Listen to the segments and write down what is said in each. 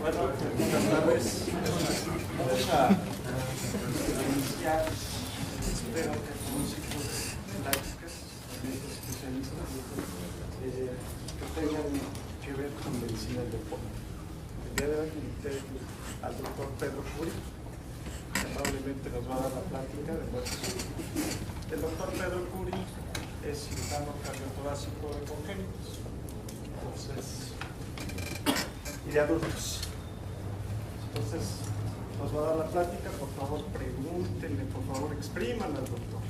Bueno, buenas tardes. Vamos a iniciar, espero que con un ciclo de pláticas de especialistas que tengan que ver con medicina del deporte. El día de hoy invité al doctor Pedro Curi, que amablemente nos va a dar la plática de muerte súbita. El doctor Pedro Curi es cirujano cardiotorácico de congénitos, entonces, y de adultos. Entonces, nos va a dar la plática. Por favor, pregúntenle, por favor, expriman al doctor,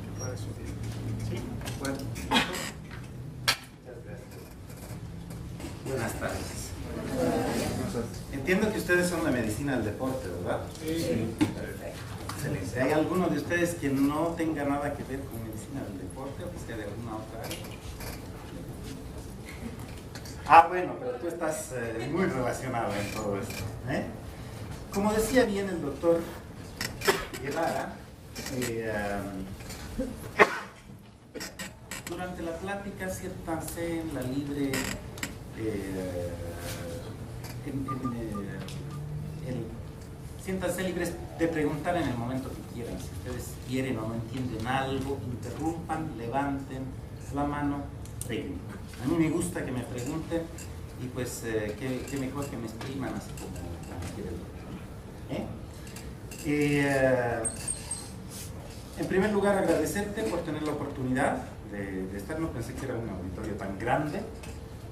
que para eso viene. ¿Sí? Bueno, doctor. Muchas gracias. Buenas tardes. Entiendo que ustedes son de medicina del deporte, ¿verdad? Sí. Excelente. ¿Hay alguno de ustedes que no tenga nada que ver con medicina del deporte o que sea de alguna otra área? Ah, bueno, pero tú estás muy relacionado en todo esto, ¿eh? Como decía bien el doctor Guevara, durante la plática siéntanse en la libre, siéntanse libres de preguntar en el momento que quieran. Si ustedes quieren o no entienden algo, interrumpan, levanten la mano, pregunten. A mí me gusta que me pregunten y pues qué mejor que me expriman así como quiere el doctor. En primer lugar, agradecerte por tener la oportunidad de estar. No pensé que era un auditorio tan grande,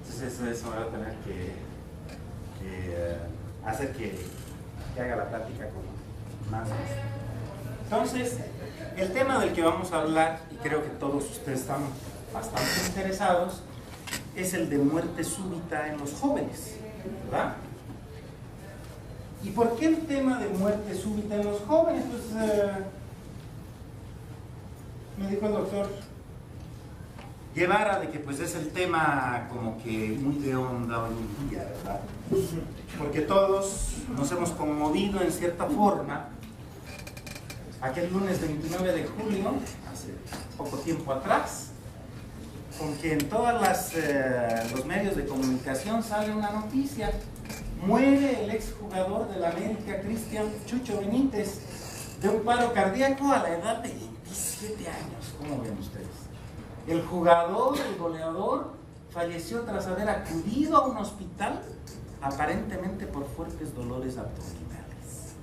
entonces eso me va a tener que hacer que haga la plática con más gusto. Entonces, el tema del que vamos a hablar, y creo que todos ustedes están bastante interesados, es el de muerte súbita en los jóvenes, ¿verdad? ¿Y por qué el tema de muerte súbita en los jóvenes? Pues me dijo el doctor Guevara de que pues es el tema como que muy de onda hoy en día, ¿verdad? Porque todos nos hemos conmovido en cierta forma aquel lunes 29 de julio, hace poco tiempo atrás, con que en todos los medios de comunicación sale una noticia: muere el exjugador de la América, Cristian Chucho Benítez, de un paro cardíaco a la edad de 27 años. ¿Cómo ven ustedes? El jugador, el goleador, falleció tras haber acudido a un hospital aparentemente por fuertes dolores abdominales.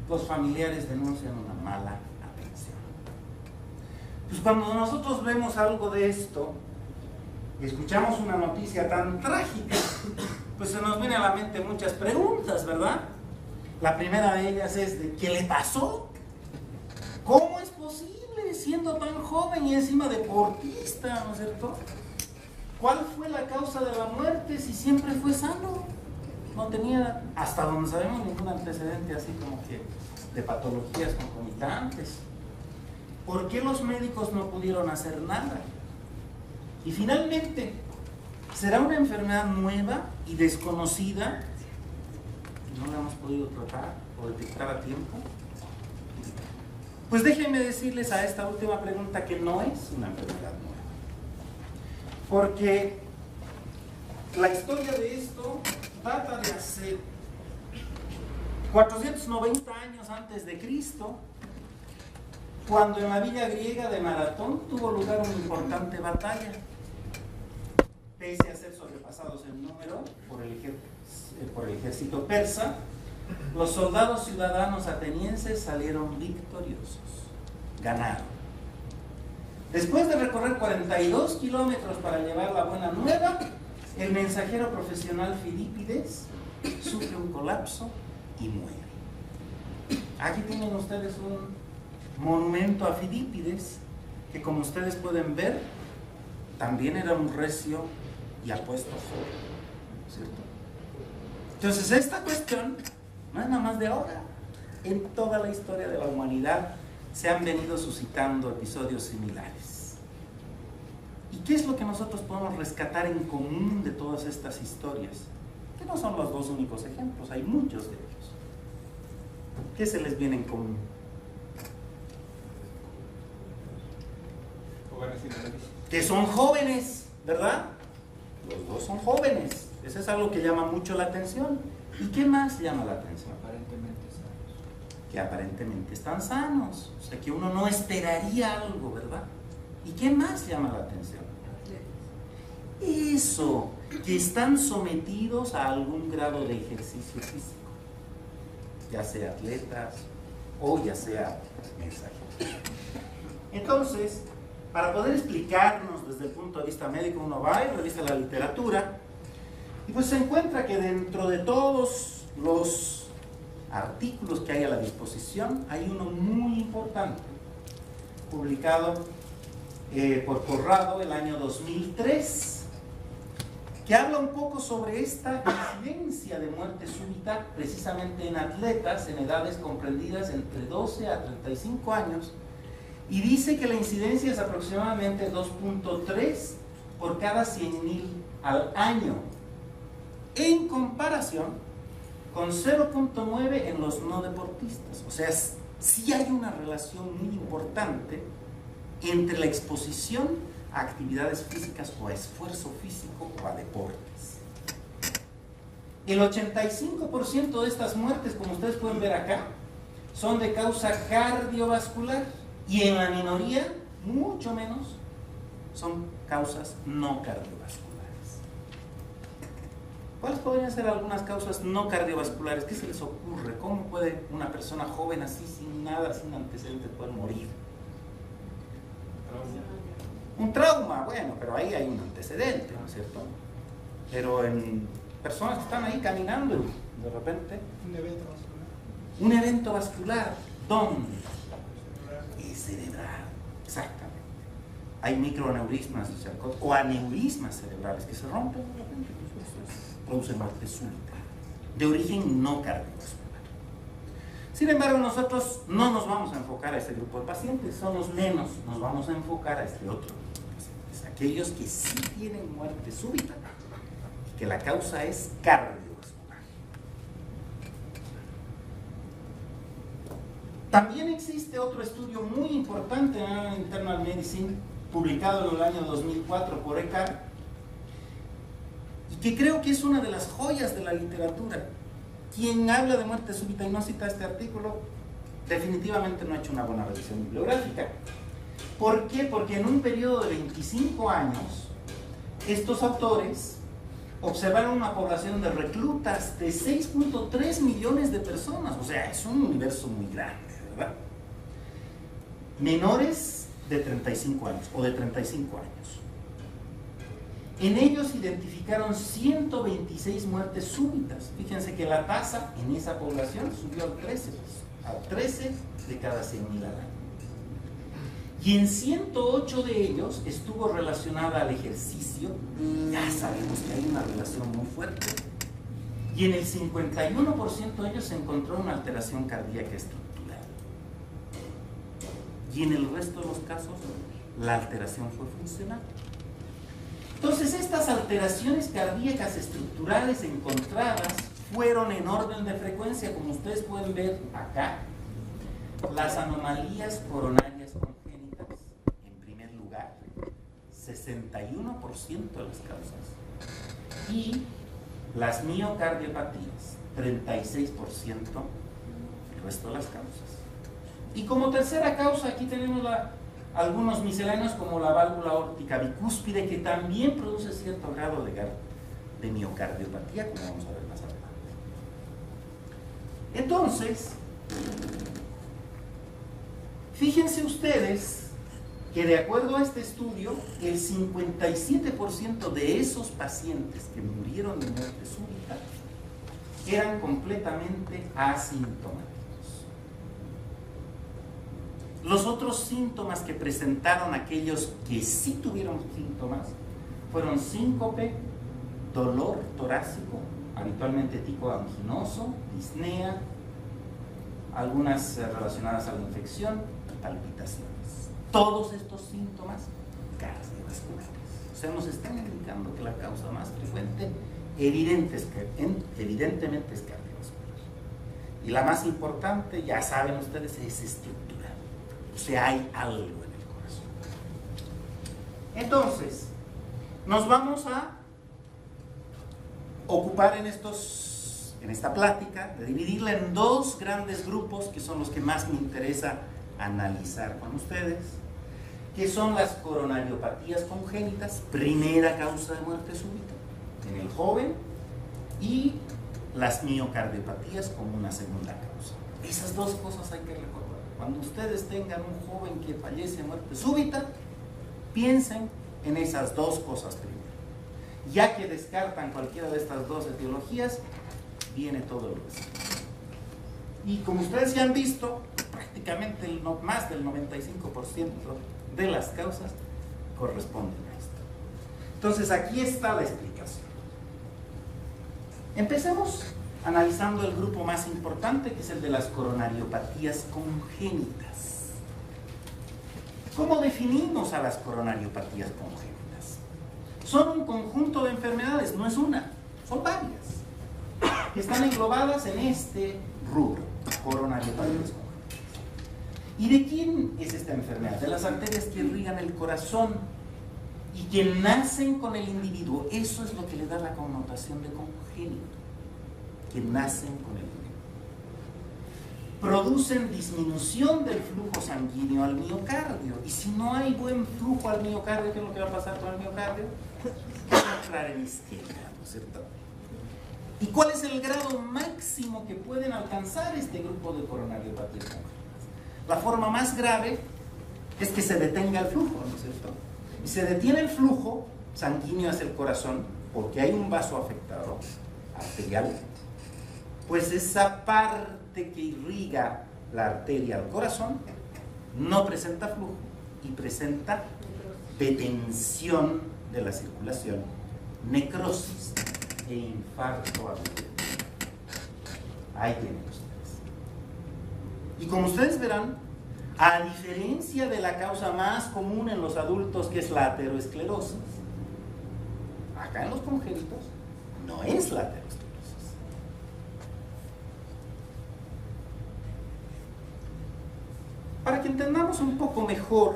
Los familiares denuncian una mala atención. Pues cuando nosotros vemos algo de esto y escuchamos una noticia tan trágica, pues se nos viene a la mente muchas preguntas, ¿verdad? La primera de ellas es de ¿qué le pasó? ¿Cómo es posible siendo tan joven y encima deportista, ¿no es cierto? ¿Cuál fue la causa de la muerte si siempre fue sano? No tenía, hasta donde sabemos, ningún antecedente así como que de patologías concomitantes. ¿Por qué los médicos no pudieron hacer nada? Y finalmente, ¿será una enfermedad nueva y desconocida y no la hemos podido tratar o detectar a tiempo? Pues déjenme decirles a esta última pregunta que no es una enfermedad nueva. Porque la historia de esto data de hace 490 años antes de Cristo, cuando en la villa griega de Maratón tuvo lugar una importante batalla. Pese a ser sobrepasados en número por el ejército persa, los soldados ciudadanos atenienses salieron victoriosos, ganaron. Después de recorrer 42 kilómetros para llevar la buena nueva, el mensajero profesional Filipides sufre un colapso y muere. Aquí tienen ustedes un monumento a Filipides, que como ustedes pueden ver, también era un recio y apuesto joven, ¿cierto? Entonces esta cuestión no es nada más de ahora. En toda la historia de la humanidad se han venido suscitando episodios similares. ¿Y qué es lo que nosotros podemos rescatar en común de todas estas historias? Que no son los dos únicos ejemplos, hay muchos de ellos. ¿Qué se les viene en común? Que son jóvenes, ¿verdad? Los dos son jóvenes. Eso es algo que llama mucho la atención. ¿Y qué más llama la atención? Aparentemente sanos. Que aparentemente están sanos, o sea que uno no esperaría algo, ¿verdad? ¿Y qué más llama la atención? Eso, que están sometidos a algún grado de ejercicio físico, ya sea atletas o ya sea mensajeros. Entonces, para poder explicarnos desde el punto de vista médico, uno va y revisa la literatura y pues se encuentra que dentro de todos los artículos que hay a la disposición hay uno muy importante, publicado por Corrado el año 2003, que habla un poco sobre esta incidencia de muerte súbita precisamente en atletas en edades comprendidas entre 12 a 35 años, y dice que la incidencia es aproximadamente 2.3 por cada 100.000 al año, en comparación con 0.9 en los no deportistas. O sea, sí hay una relación muy importante entre la exposición a actividades físicas o a esfuerzo físico o a deportes. El 85% de estas muertes, como ustedes pueden ver acá, son de causa cardiovascular, y en la minoría, mucho menos, son causas no cardiovasculares. ¿Cuáles podrían ser algunas causas no cardiovasculares? ¿Qué se les ocurre? ¿Cómo puede una persona joven así, sin nada, sin antecedentes, poder morir? Un trauma, bueno, pero ahí hay un antecedente, ¿no es cierto? Pero en personas que están ahí caminando y de repente... Un evento vascular. ¿Dónde? Es cerebral, exactamente. Hay microaneurismas o aneurismas cerebrales que se rompen de repente, producen muerte súbita, de origen no cardiovascular. Sin embargo, nosotros no nos vamos a enfocar a este grupo de pacientes, son los menos, nos vamos a enfocar a este otro grupo de pacientes, aquellos que sí tienen muerte súbita y que la causa es cardiovascular. También existe otro estudio muy importante en Internal Medicine, publicado en el año 2004 por ECAR, y que creo que es una de las joyas de la literatura. Quien habla de muerte súbita y no cita este artículo, definitivamente no ha hecho una buena revisión bibliográfica. ¿Por qué? Porque en un periodo de 25 años, estos autores observaron una población de reclutas de 6.3 millones de personas, o sea, es un universo muy grande, ¿verdad? Menores de 35 años o de 35 años. En ellos identificaron 126 muertes súbitas. Fíjense que la tasa en esa población subió al 13 de cada 100.000 al año. Y en 108 de ellos estuvo relacionada al ejercicio. Ya sabemos que hay una relación muy fuerte. Y en el 51% de ellos se encontró una alteración cardíaca estructural. Y en el resto de los casos, la alteración fue funcional. Entonces, estas alteraciones cardíacas estructurales encontradas fueron en orden de frecuencia, como ustedes pueden ver acá. Las anomalías coronarias congénitas, en primer lugar, 61% de las causas. Y las miocardiopatías, 36% el resto de las causas. Y como tercera causa, aquí tenemos algunos misceláneos como la válvula aórtica bicúspide, que también produce cierto grado de miocardiopatía, como vamos a ver más adelante. Entonces, fíjense ustedes que de acuerdo a este estudio, el 57% de esos pacientes que murieron de muerte súbita eran completamente asintomáticos. Los otros síntomas que presentaron aquellos que sí tuvieron síntomas fueron síncope, dolor torácico, habitualmente tipo anginoso, disnea, algunas relacionadas a la infección y palpitaciones. Todos estos síntomas cardiovasculares. O sea, nos están indicando que la causa más frecuente evidentemente es cardiovascular. Y la más importante, ya saben ustedes, es estructural. O sea, hay algo en el corazón. Entonces, nos vamos a ocupar en en esta plática, de dividirla en dos grandes grupos que son los que más me interesa analizar con ustedes, que son las coronariopatías congénitas, primera causa de muerte súbita en el joven, y las miocardiopatías como una segunda causa. Esas dos cosas hay que recordar. Cuando ustedes tengan un joven que fallece de muerte súbita, piensen en esas dos cosas primero. Ya que descartan cualquiera de estas dos etiologías, viene todo el resto. Y como ustedes ya han visto, prácticamente más del 95% de las causas corresponden a esto. Entonces aquí está la explicación. Empecemos analizando el grupo más importante, que es el de las coronariopatías congénitas. ¿Cómo definimos a las coronariopatías congénitas? Son un conjunto de enfermedades, no es una, son varias, que están englobadas en este rubro, coronariopatías congénitas. ¿Y de quién es esta enfermedad? De las arterias que irrigan el corazón y que nacen con el individuo. Eso es lo que le da la connotación de congénito, que nacen con el individuo. Producen disminución del flujo sanguíneo al miocardio. Y si no hay buen flujo al miocardio, ¿qué es lo que va a pasar con el miocardio? Va a entrar en isquemia, ¿no es cierto? ¿Y cuál es el grado máximo que pueden alcanzar este grupo de coronariopatías congénitas? La forma más grave es que se detenga el flujo, ¿no es cierto? Y se detiene el flujo sanguíneo hacia el corazón porque hay un vaso afectado, arterial, pues esa parte que irriga la arteria al corazón no presenta flujo y presenta detención de la circulación, necrosis e infarto agudo. Ahí tienen ustedes. Y como ustedes verán, a diferencia de la causa más común en los adultos, que es la ateroesclerosis, acá en los congénitos no es la ateroesclerosis. Para que entendamos un poco mejor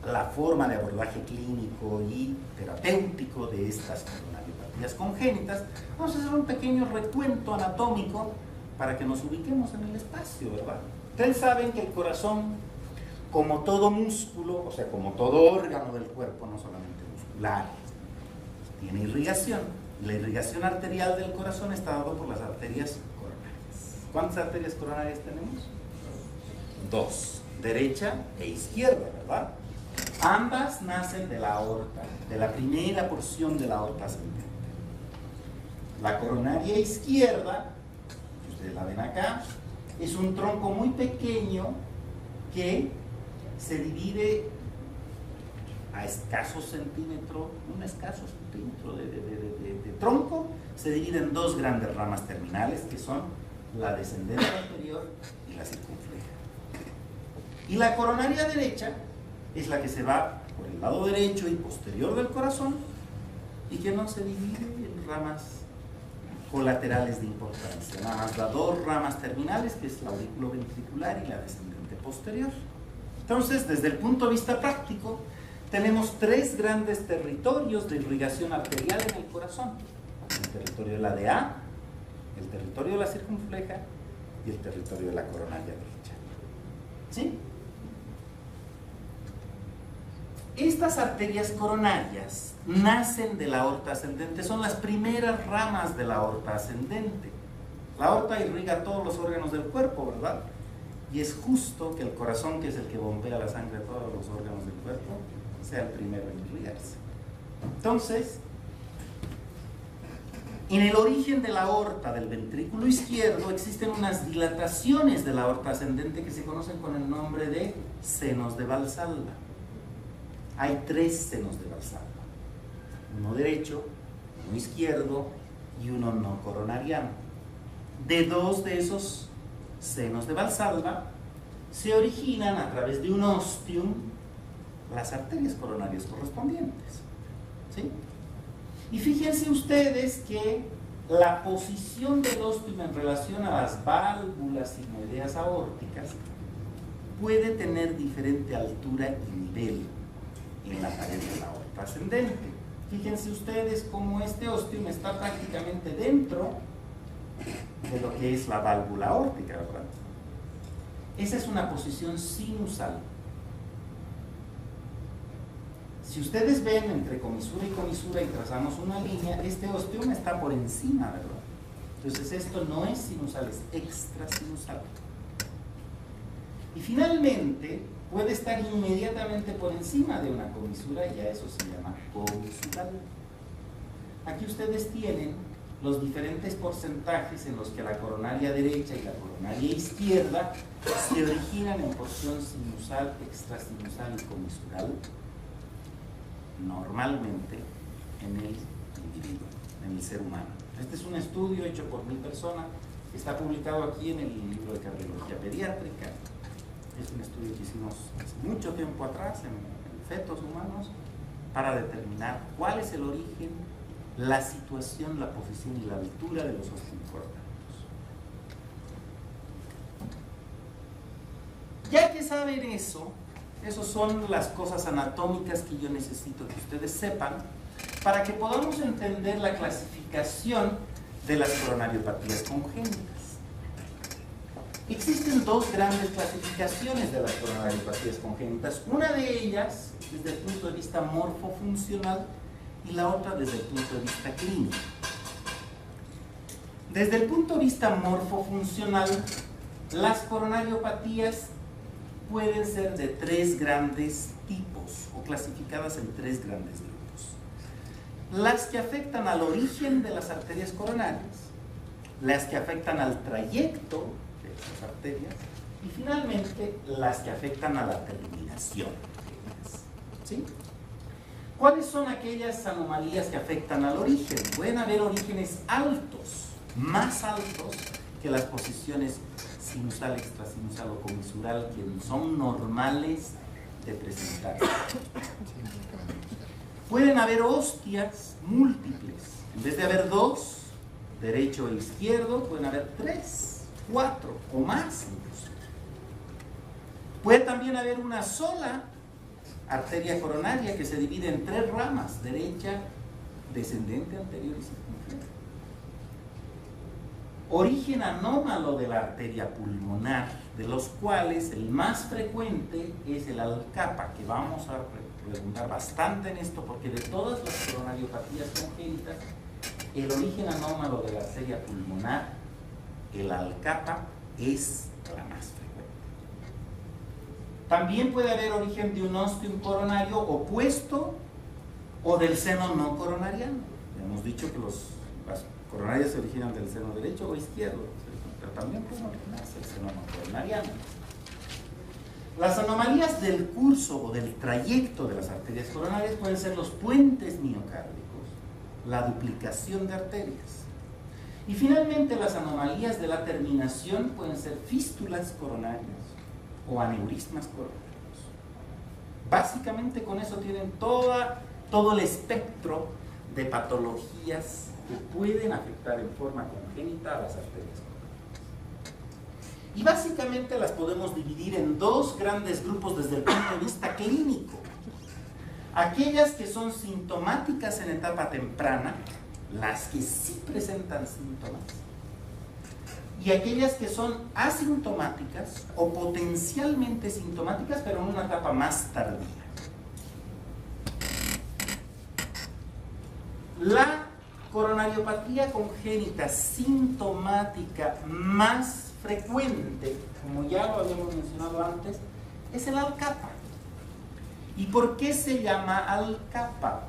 la forma de abordaje clínico y terapéutico de estas coronariopatías congénitas, vamos a hacer un pequeño recuento anatómico para que nos ubiquemos en el espacio, ¿verdad? Ustedes saben que el corazón, como todo músculo, o sea, como todo órgano del cuerpo, no solamente muscular, tiene irrigación. La irrigación arterial del corazón está dada por las arterias coronarias. ¿Cuántas arterias coronarias tenemos? Dos, derecha e izquierda, ¿verdad? Ambas nacen de la aorta, de la primera porción de la aorta ascendente. La coronaria izquierda, ustedes la ven acá, es un tronco muy pequeño que se divide a escasos centímetros, un escaso centímetro de tronco, se divide en dos grandes ramas terminales que son la descendente anterior y la circunfleja. Y la coronaria derecha es la que se va por el lado derecho y posterior del corazón y que no se divide en ramas colaterales de importancia, nada más da dos ramas terminales, que es la auriculoventricular y la descendente posterior. Entonces, desde el punto de vista práctico, tenemos tres grandes territorios de irrigación arterial en el corazón: el territorio de la DA, el territorio de la circunfleja y el territorio de la coronaria derecha. ¿Sí? Estas arterias coronarias nacen de la aorta ascendente, son las primeras ramas de la aorta ascendente. La aorta irriga todos los órganos del cuerpo, ¿verdad? Y es justo que el corazón, que es el que bombea la sangre a todos los órganos del cuerpo, sea el primero en irrigarse. Entonces, en el origen de la aorta del ventrículo izquierdo existen unas dilataciones de la aorta ascendente que se conocen con el nombre de senos de Valsalva. Hay tres senos de Valsalva, uno derecho, uno izquierdo y uno no coronariano. De dos de esos senos de Valsalva se originan a través de un ostium las arterias coronarias correspondientes, ¿sí? Y fíjense ustedes que la posición del ostium en relación a las válvulas sigmoideas aórticas puede tener diferente altura y nivel en la pared de la aorta ascendente. Fíjense ustedes cómo este ostium está prácticamente dentro de lo que es la válvula aórtica, ¿verdad? Esa es una posición sinusal. Si ustedes ven entre comisura y trazamos una línea, este osteoma está por encima, ¿verdad? Entonces esto no es sinusal, es extrasinusal. Y finalmente puede estar inmediatamente por encima de una comisura, y ya eso se llama comisural. Aquí ustedes tienen los diferentes porcentajes en los que la coronaria derecha y la coronaria izquierda se originan en porción sinusal, extrasinusal y comisural, normalmente en el individuo, en el ser humano. Este es un estudio hecho por 1000 personas, que está publicado aquí en el libro de cardiología pediátrica. Es un estudio que hicimos hace mucho tiempo atrás en fetos humanos para determinar cuál es el origen, la situación, la posición y la altura de los osteocordáneos. Ya que saben eso, esas son las cosas anatómicas que yo necesito que ustedes sepan para que podamos entender la clasificación de las coronariopatías congénitas. Existen dos grandes clasificaciones de las coronariopatías congénitas, una de ellas desde el punto de vista morfofuncional y la otra desde el punto de vista clínico. Desde el punto de vista morfofuncional, las coronariopatías pueden ser de tres grandes tipos o clasificadas en tres grandes grupos. Las que afectan al origen de las arterias coronarias, las que afectan al trayecto de esas arterias y finalmente las que afectan a la terminación de ellas. ¿Sí? ¿Cuáles son aquellas anomalías que afectan al origen? Pueden haber orígenes altos, más altos que las posiciones sinusal, extrasinusal o comisural, que son normales de presentar. Pueden haber hostias múltiples. En vez de haber dos, derecho e izquierdo, pueden haber 3, 4 o más incluso. Puede también haber una sola arteria coronaria que se divide en 3 ramas: derecha, descendente, anterior y circunfleja. Origen anómalo de la arteria pulmonar, de los cuales el más frecuente es el alcapa, que vamos a preguntar bastante en esto, porque de todas las coronariopatías congénitas, el origen anómalo de la arteria pulmonar, el alcapa, es la más frecuente. También puede haber origen de un ostium coronario opuesto o del seno no coronariano. Ya hemos dicho que las coronarias se originan del seno derecho o izquierdo, pero también pueden originarse del seno no coronariano. Las anomalías del curso o del trayecto de las arterias coronarias pueden ser los puentes miocárdicos, la duplicación de arterias. Y finalmente las anomalías de la terminación pueden ser fístulas coronarias o aneurismas coronarios. Básicamente con eso tienen todo el espectro de patologías que pueden afectar en forma congénita a las arterias coronarias. Y básicamente las podemos dividir en dos grandes grupos desde el punto de vista clínico. Aquellas que son sintomáticas en etapa temprana, las que sí presentan síntomas, y aquellas que son asintomáticas o potencialmente sintomáticas, pero en una etapa más tardía. La coronariopatía congénita sintomática más frecuente, como ya lo habíamos mencionado antes, es el alcapa. ¿Y por qué se llama alcapa?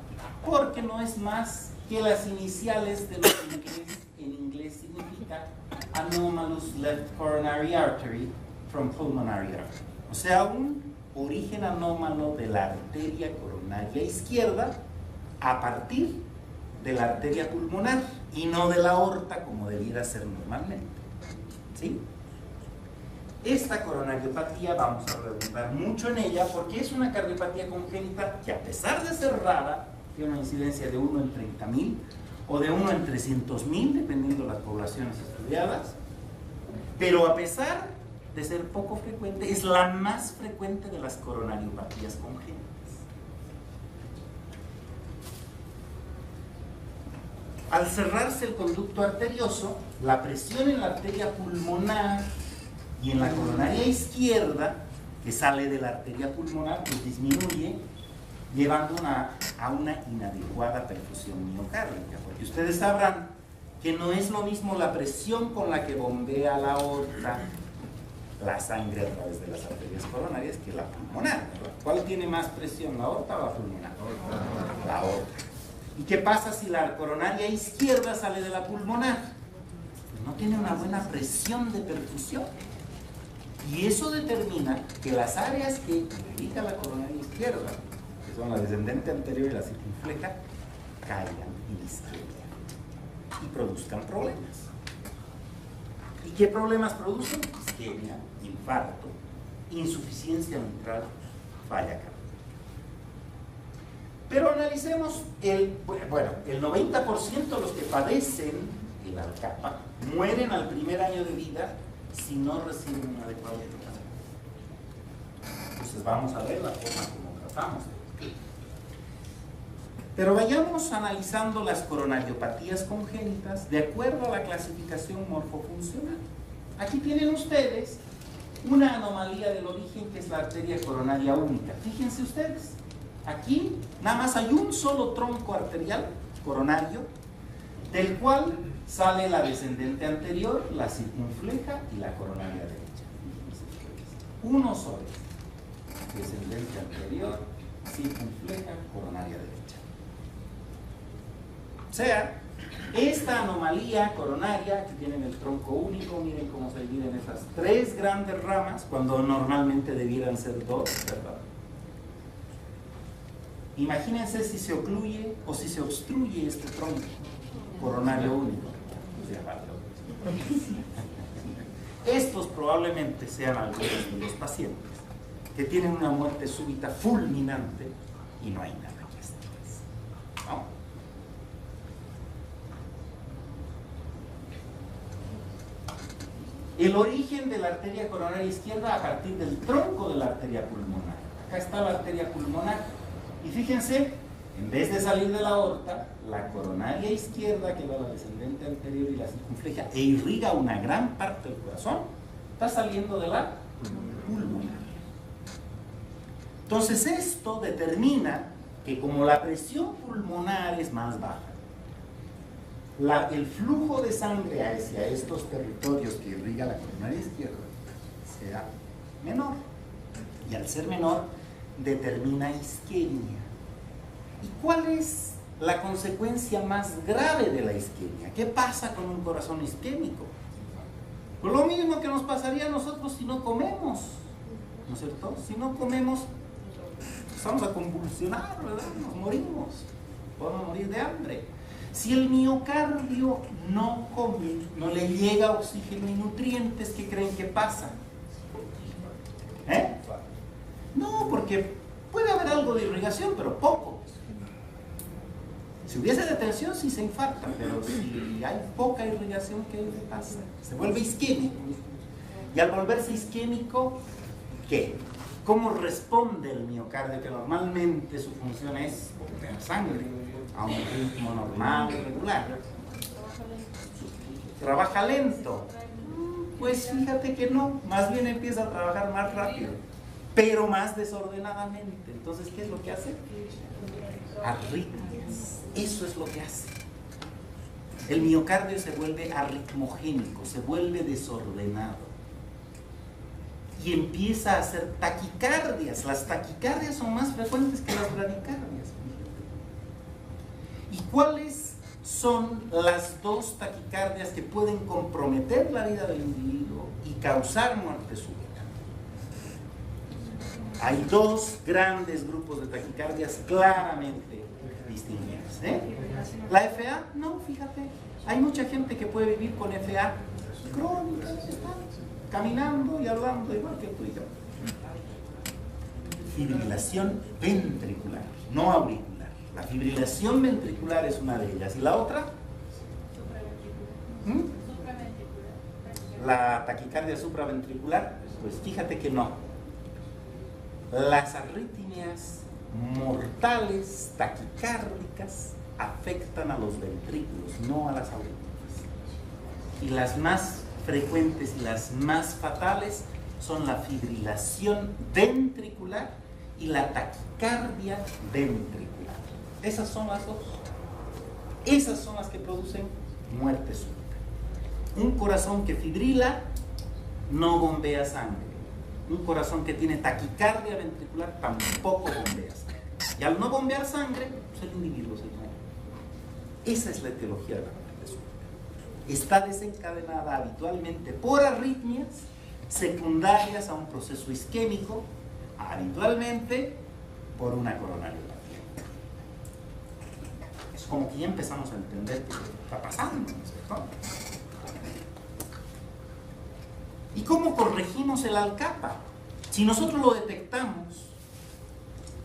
Porque no es más que las iniciales de lo que en inglés significa anomalous left coronary artery from pulmonary artery. O sea, un origen anómalo de la arteria coronaria izquierda a partir de la arteria pulmonar y no de la aorta como debiera ser normalmente. ¿Sí? Esta coronariopatía vamos a redundar mucho en ella porque es una cardiopatía congénita que, a pesar de ser rara, tiene una incidencia de 1 en 30.000 o de 1 en 300.000, dependiendo de las poblaciones estudiadas, pero a pesar de ser poco frecuente, es la más frecuente de las coronariopatías congénitas. Al cerrarse el conducto arterioso, la presión en la arteria pulmonar y en la coronaria izquierda, que sale de la arteria pulmonar, pues disminuye, llevando a una inadecuada perfusión miocárdica. Porque ustedes sabrán que no es lo mismo la presión con la que bombea la aorta la sangre a través de las arterias coronarias que la pulmonar, ¿verdad? ¿Cuál tiene más presión, la aorta o la pulmonar? La aorta. ¿Y qué pasa si la coronaria izquierda sale de la pulmonar? Pues no tiene una buena presión de perfusión. Y eso determina que las áreas que indica la coronaria izquierda, que son la descendente anterior y la circunfleja, caigan en isquemia y produzcan problemas. ¿Y qué problemas producen? Isquemia, infarto, insuficiencia mitral, falla cardíaca. Pero analicemos el 90% de los que padecen el ALCAPA mueren al primer año de vida si no reciben un adecuado tratamiento. Entonces vamos a ver la forma como tratamos. Pero vayamos analizando las coronariopatías congénitas de acuerdo a la clasificación morfofuncional. Aquí tienen ustedes una anomalía del origen que es la arteria coronaria única. Fíjense ustedes, aquí nada más hay un solo tronco arterial coronario, del cual sale la descendente anterior, la circunfleja y la coronaria derecha. Uno solo. Descendente anterior, circunfleja, coronaria derecha. O sea, esta anomalía coronaria, que tienen el tronco único, miren cómo se dividen esas tres grandes ramas, cuando normalmente debieran ser dos, ¿verdad? Imagínense si se ocluye o si se obstruye este tronco coronario único. Estos probablemente sean algunos de los pacientes que tienen una muerte súbita fulminante y no hay nada que hacer, ¿no? El origen de la arteria coronaria izquierda a partir del tronco de la arteria pulmonar. Acá está la arteria pulmonar. Y fíjense, en vez de salir de la aorta, la coronaria izquierda, que va a la descendente anterior y la circunfleja, e irriga una gran parte del corazón, está saliendo de la pulmonar. Entonces esto determina que como la presión pulmonar es más baja, el flujo de sangre hacia estos territorios que irriga la coronaria izquierda será menor. Y al ser menor, determina isquemia. ¿Y cuál es la consecuencia más grave de la isquemia? ¿Qué pasa con un corazón isquémico? Pues lo mismo que nos pasaría a nosotros si no comemos, ¿no es cierto? Si no comemos, vamos a convulsionar, ¿verdad? Nos morimos, podemos morir de hambre. Si el miocardio no come, no le llega oxígeno y nutrientes, ¿qué creen que pasa? No, porque puede haber algo de irrigación, pero poco. Si hubiese detención, sí se infarta, pero si hay poca irrigación, ¿qué le pasa? Se vuelve isquémico. Y al volverse isquémico, ¿qué? ¿Cómo responde el miocardio? Que normalmente su función es bombear sangre a un ritmo normal, regular. ¿Trabaja lento? Pues fíjate que no, más bien empieza a trabajar más rápido, pero más desordenadamente. Entonces, ¿qué es lo que hace? Arritmias. Eso es lo que hace. El miocardio se vuelve arritmogénico, se vuelve desordenado. Y empieza a hacer taquicardias. Las taquicardias son más frecuentes que las bradicardias. ¿Y cuáles son las dos taquicardias que pueden comprometer la vida del individuo y causar muerte súbita? Hay dos grandes grupos de taquicardias claramente distinguidas. La FA, no, fíjate, hay mucha gente que puede vivir con FA crónica, caminando y hablando igual que tú y yo. Fibrilación ventricular, no auricular. La fibrilación ventricular es una de ellas. ¿Y la otra? La taquicardia supraventricular, pues fíjate que no. Las arritmias mortales taquicárdicas afectan a los ventrículos, no a las aurículas. Y las más frecuentes y las más fatales son la fibrilación ventricular y la taquicardia ventricular. Esas son las dos. Esas son las que producen muerte súbita. Un corazón que fibrila no bombea sangre. Un corazón que tiene taquicardia ventricular tampoco bombea sangre. Y al no bombear sangre, pues el individuo se muere. Esa es la etiología de la muerte súbita. Está desencadenada habitualmente por arritmias secundarias a un proceso isquémico, habitualmente por una coronariopatía. Es como que ya empezamos a entender qué está pasando, ¿no es cierto? ¿Y cómo corregimos el Alcapa? Si nosotros lo detectamos,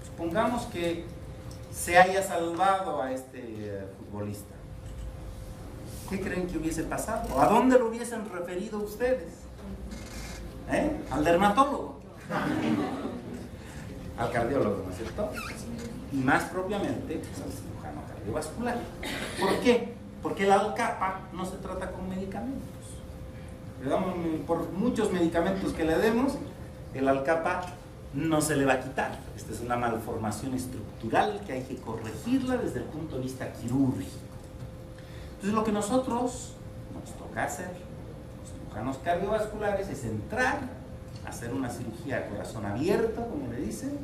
supongamos que se haya salvado a este futbolista, ¿qué creen que hubiese pasado? ¿A dónde lo hubiesen referido ustedes? ¿Al dermatólogo? Al cardiólogo, ¿no es cierto? Y más propiamente pues, al cirujano cardiovascular. ¿Por qué? Porque el Alcapa no se trata con medicamentos. Le damos, por muchos medicamentos que le demos, el Alcapa no se le va a quitar. Esta es una malformación estructural que hay que corregirla desde el punto de vista quirúrgico. Entonces lo que nosotros nos toca hacer, los cirujanos cardiovasculares, es entrar, hacer una cirugía a corazón abierto, como le dicen,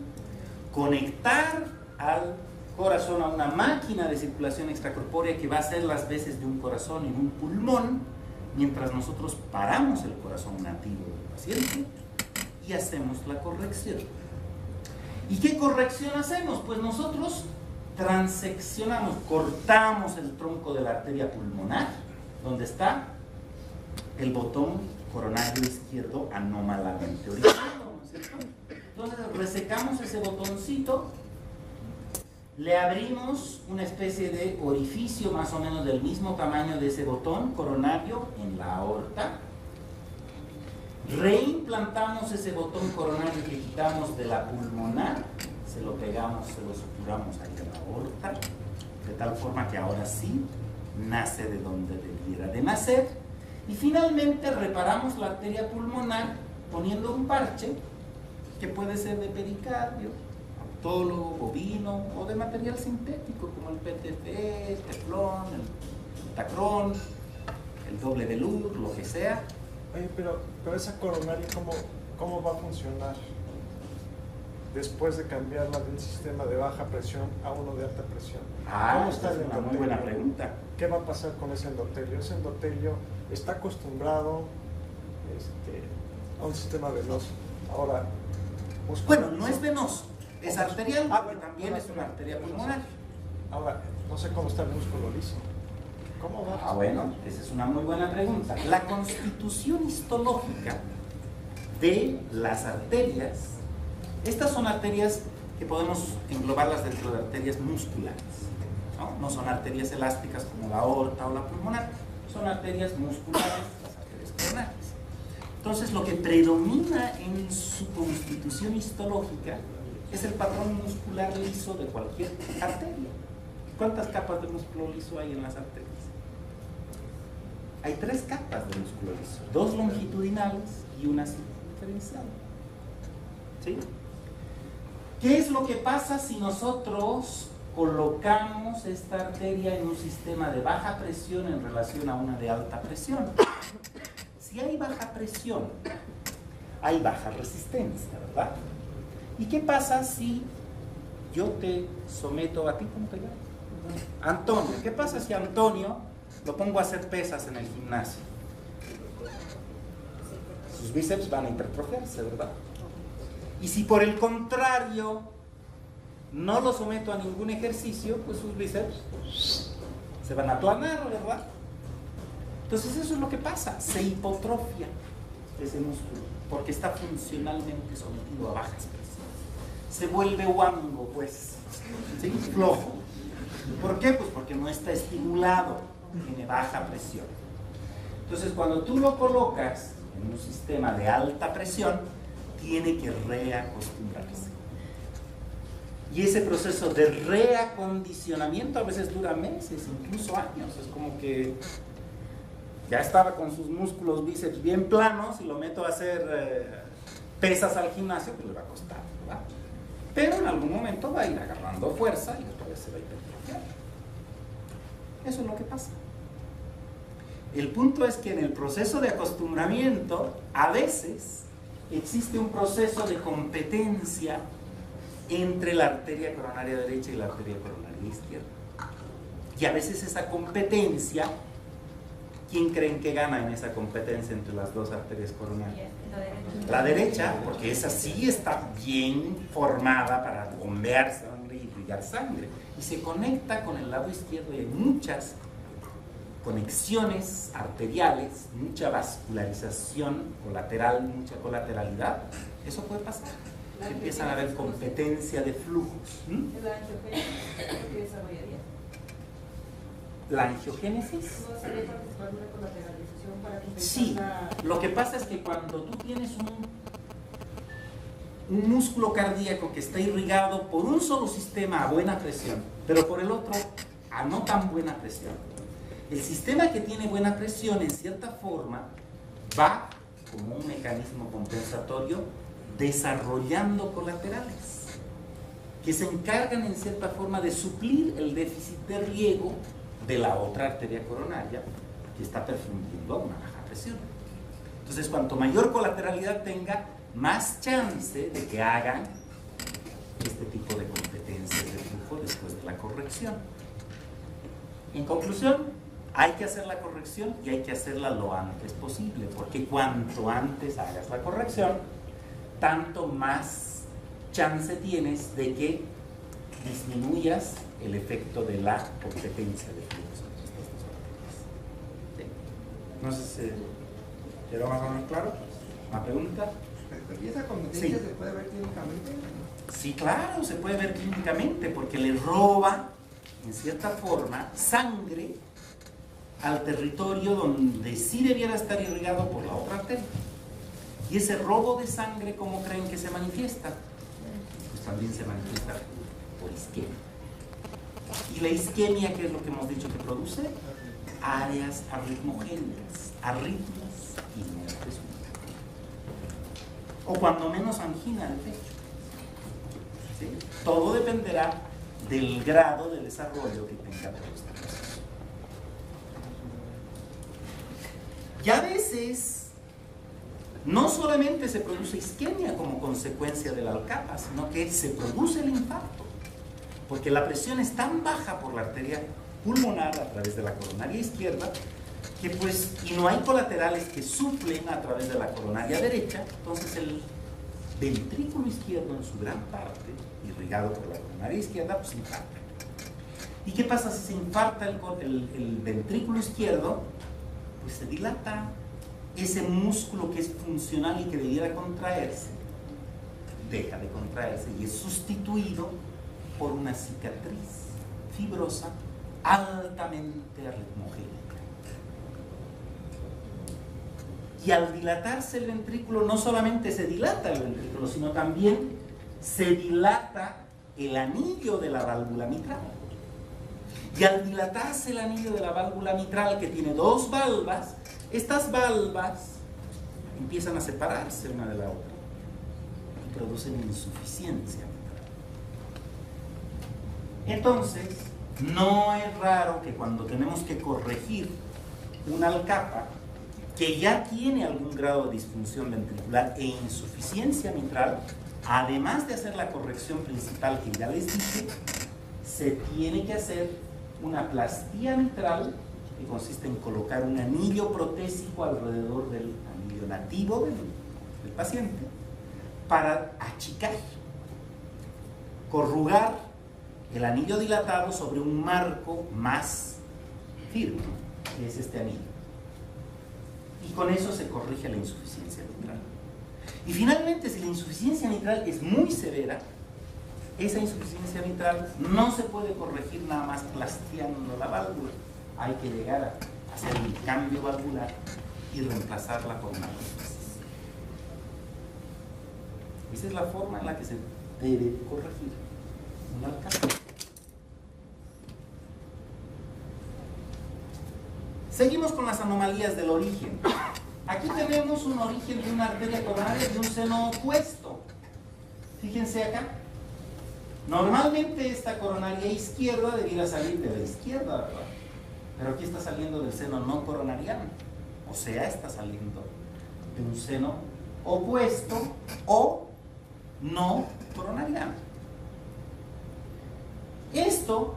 conectar al corazón a una máquina de circulación extracorpórea que va a hacer las veces de un corazón en un pulmón, mientras nosotros paramos el corazón nativo del paciente y hacemos la corrección. ¿Y qué corrección hacemos? Pues nosotros transeccionamos, cortamos el tronco de la arteria pulmonar, donde está el botón coronario izquierdo anómalamente orientado, ¿no es cierto? Entonces resecamos ese botoncito, le abrimos una especie de orificio más o menos del mismo tamaño de ese botón coronario en la aorta, reimplantamos ese botón coronario que quitamos de la pulmonar, se lo pegamos, se lo suturamos ahí en la aorta, de tal forma que ahora sí nace de donde debiera de nacer, y finalmente reparamos la arteria pulmonar poniendo un parche que puede ser de pericardio, autólogo, bovino o de material sintético como el PTF, el teflón, el tacrón, el doble velour, lo que sea. Oye, pero esa coronaria, ¿cómo va a funcionar después de cambiarla de un sistema de baja presión a uno de alta presión? ¿Cómo está el es una endotelio? muy buena pregunta. ¿Qué va a pasar con ese endotelio? Ese endotelio está acostumbrado a un sistema venoso. Ahora, Bueno, no es venoso, es arterial, Ah, porque bueno, también es una arteria pulmonar. Ahora, no sé cómo está el músculo liso. ¿Cómo va? Bueno, esa es una muy buena pregunta. La constitución histológica de las arterias, estas son arterias que podemos englobarlas dentro de arterias musculares, ¿no? No son arterias elásticas como la aorta o la pulmonar, son arterias musculares, las arterias coronarias. Entonces, lo que predomina en su constitución histológica es el patrón muscular liso de cualquier arteria. ¿Cuántas capas de músculo liso hay en las arterias? Hay 3 capas de músculo liso, 2 longitudinales y una circunferencial. ¿Sí? ¿Qué es lo que pasa si nosotros colocamos esta arteria en un sistema de baja presión en relación a una de alta presión? Si hay baja presión, hay baja resistencia, ¿verdad? ¿Y qué pasa si yo te someto a ti? ¿Cómo te llamas? Antonio. ¿Qué pasa si Antonio lo pongo a hacer pesas en el gimnasio? Sus bíceps van a hipertrofiarse, ¿verdad? Y si por el contrario no lo someto a ningún ejercicio, pues sus bíceps se van a aplanar, ¿verdad? Entonces eso es lo que pasa, se hipotrofia ese músculo, porque está funcionalmente sometido a bajas presiones. Se vuelve guango, pues, ¿sí? Flojo. ¿Por qué? Pues porque no está estimulado, tiene baja presión. Entonces cuando tú lo colocas en un sistema de alta presión, tiene que reacostumbrarse. Y ese proceso de reacondicionamiento a veces dura meses, incluso años. Es como que ya estaba con sus músculos bíceps bien planos y lo meto a hacer pesas al gimnasio, pues le va a costar, ¿verdad? Pero en algún momento va a ir agarrando fuerza y otra vez se va a hipertrofiar. Eso es lo que pasa. El punto es que en el proceso de acostumbramiento, a veces existe un proceso de competencia entre la arteria coronaria derecha y la arteria coronaria izquierda. Y a veces esa competencia, ¿quién creen que gana en esa competencia entre las dos arterias coronarias? La derecha, porque esa sí está bien formada para bombear sangre y irrigar sangre. Y se conecta con el lado izquierdo y hay muchas conexiones arteriales, mucha vascularización colateral, mucha colateralidad. Eso puede pasar. Se empiezan a ver competencia de flujos. ¿La angiogénesis que desarrollaría? ¿La angiogénesis? ¿No sería participar de una colateralización para compensar Sí, lo que pasa es que cuando tú tienes un músculo cardíaco que está irrigado por un solo sistema a buena presión, pero por el otro a no tan buena presión, el sistema que tiene buena presión en cierta forma va como un mecanismo compensatorio desarrollando colaterales que se encargan en cierta forma de suplir el déficit de riego de la otra arteria coronaria que está perfundiendo a una baja presión. Entonces, cuanto mayor colateralidad tenga, más chance de que hagan este tipo de competencias de flujo después de la corrección. En conclusión, hay que hacer la corrección y hay que hacerla lo antes posible, porque cuanto antes hagas la corrección, tanto más chance tienes de que disminuyas el efecto de la competencia de flujos entre estas dos arterias. ¿Sí? No sé si quedó más o menos claro. ¿Una pregunta? ¿Y esa competencia Sí. se puede ver clínicamente? Sí, claro, se puede ver clínicamente porque le roba, en cierta forma, sangre al territorio donde sí debiera estar irrigado por la otra arteria. Y ese robo de sangre, ¿cómo creen que se manifiesta? Pues también se manifiesta por isquemia. ¿Y la isquemia qué es lo que hemos dicho que produce? Áreas arritmogénicas, arritmias y muerte súbita. O cuando menos angina del pecho. ¿Sí? Todo dependerá del grado de desarrollo que tenga todo este proceso. Y a veces no solamente se produce isquemia como consecuencia de la alcapa, sino que se produce el infarto, porque la presión es tan baja por la arteria pulmonar a través de la coronaria izquierda, que pues, y no hay colaterales que suplen a través de la coronaria derecha, entonces el ventrículo izquierdo en su gran parte, irrigado por la coronaria izquierda, pues infarta. ¿Y qué pasa si se infarta el ventrículo izquierdo? Pues se dilata ese músculo que es funcional y que debiera contraerse, deja de contraerse y es sustituido por una cicatriz fibrosa altamente arritmogénica. Y al dilatarse el ventrículo, no solamente se dilata el ventrículo, sino también se dilata el anillo de la válvula mitral. Y al dilatarse el anillo de la válvula mitral, que tiene dos valvas, estas valvas empiezan a separarse una de la otra y producen insuficiencia mitral. Entonces, no es raro que cuando tenemos que corregir una alcapa que ya tiene algún grado de disfunción ventricular e insuficiencia mitral, además de hacer la corrección principal que ya les dije, se tiene que hacer una plastía mitral que consiste en colocar un anillo protésico alrededor del anillo nativo del paciente para achicar, corrugar el anillo dilatado sobre un marco más firme, que es este anillo. Y con eso se corrige la insuficiencia mitral. Y finalmente, si la insuficiencia mitral es muy severa, esa insuficiencia mitral no se puede corregir nada más plastiando la válvula. Hay que llegar a hacer un cambio valvular y reemplazarla por una prótesis. Esa es la forma en la que se debe corregir. un alcance. Seguimos con las anomalías del origen. Aquí tenemos un origen de una arteria coronaria de un seno opuesto. Fíjense acá. Normalmente esta coronaria izquierda debiera salir de la izquierda, ¿verdad? Pero aquí está saliendo del seno no coronariano. O sea, está saliendo de un seno opuesto o no coronariano. Esto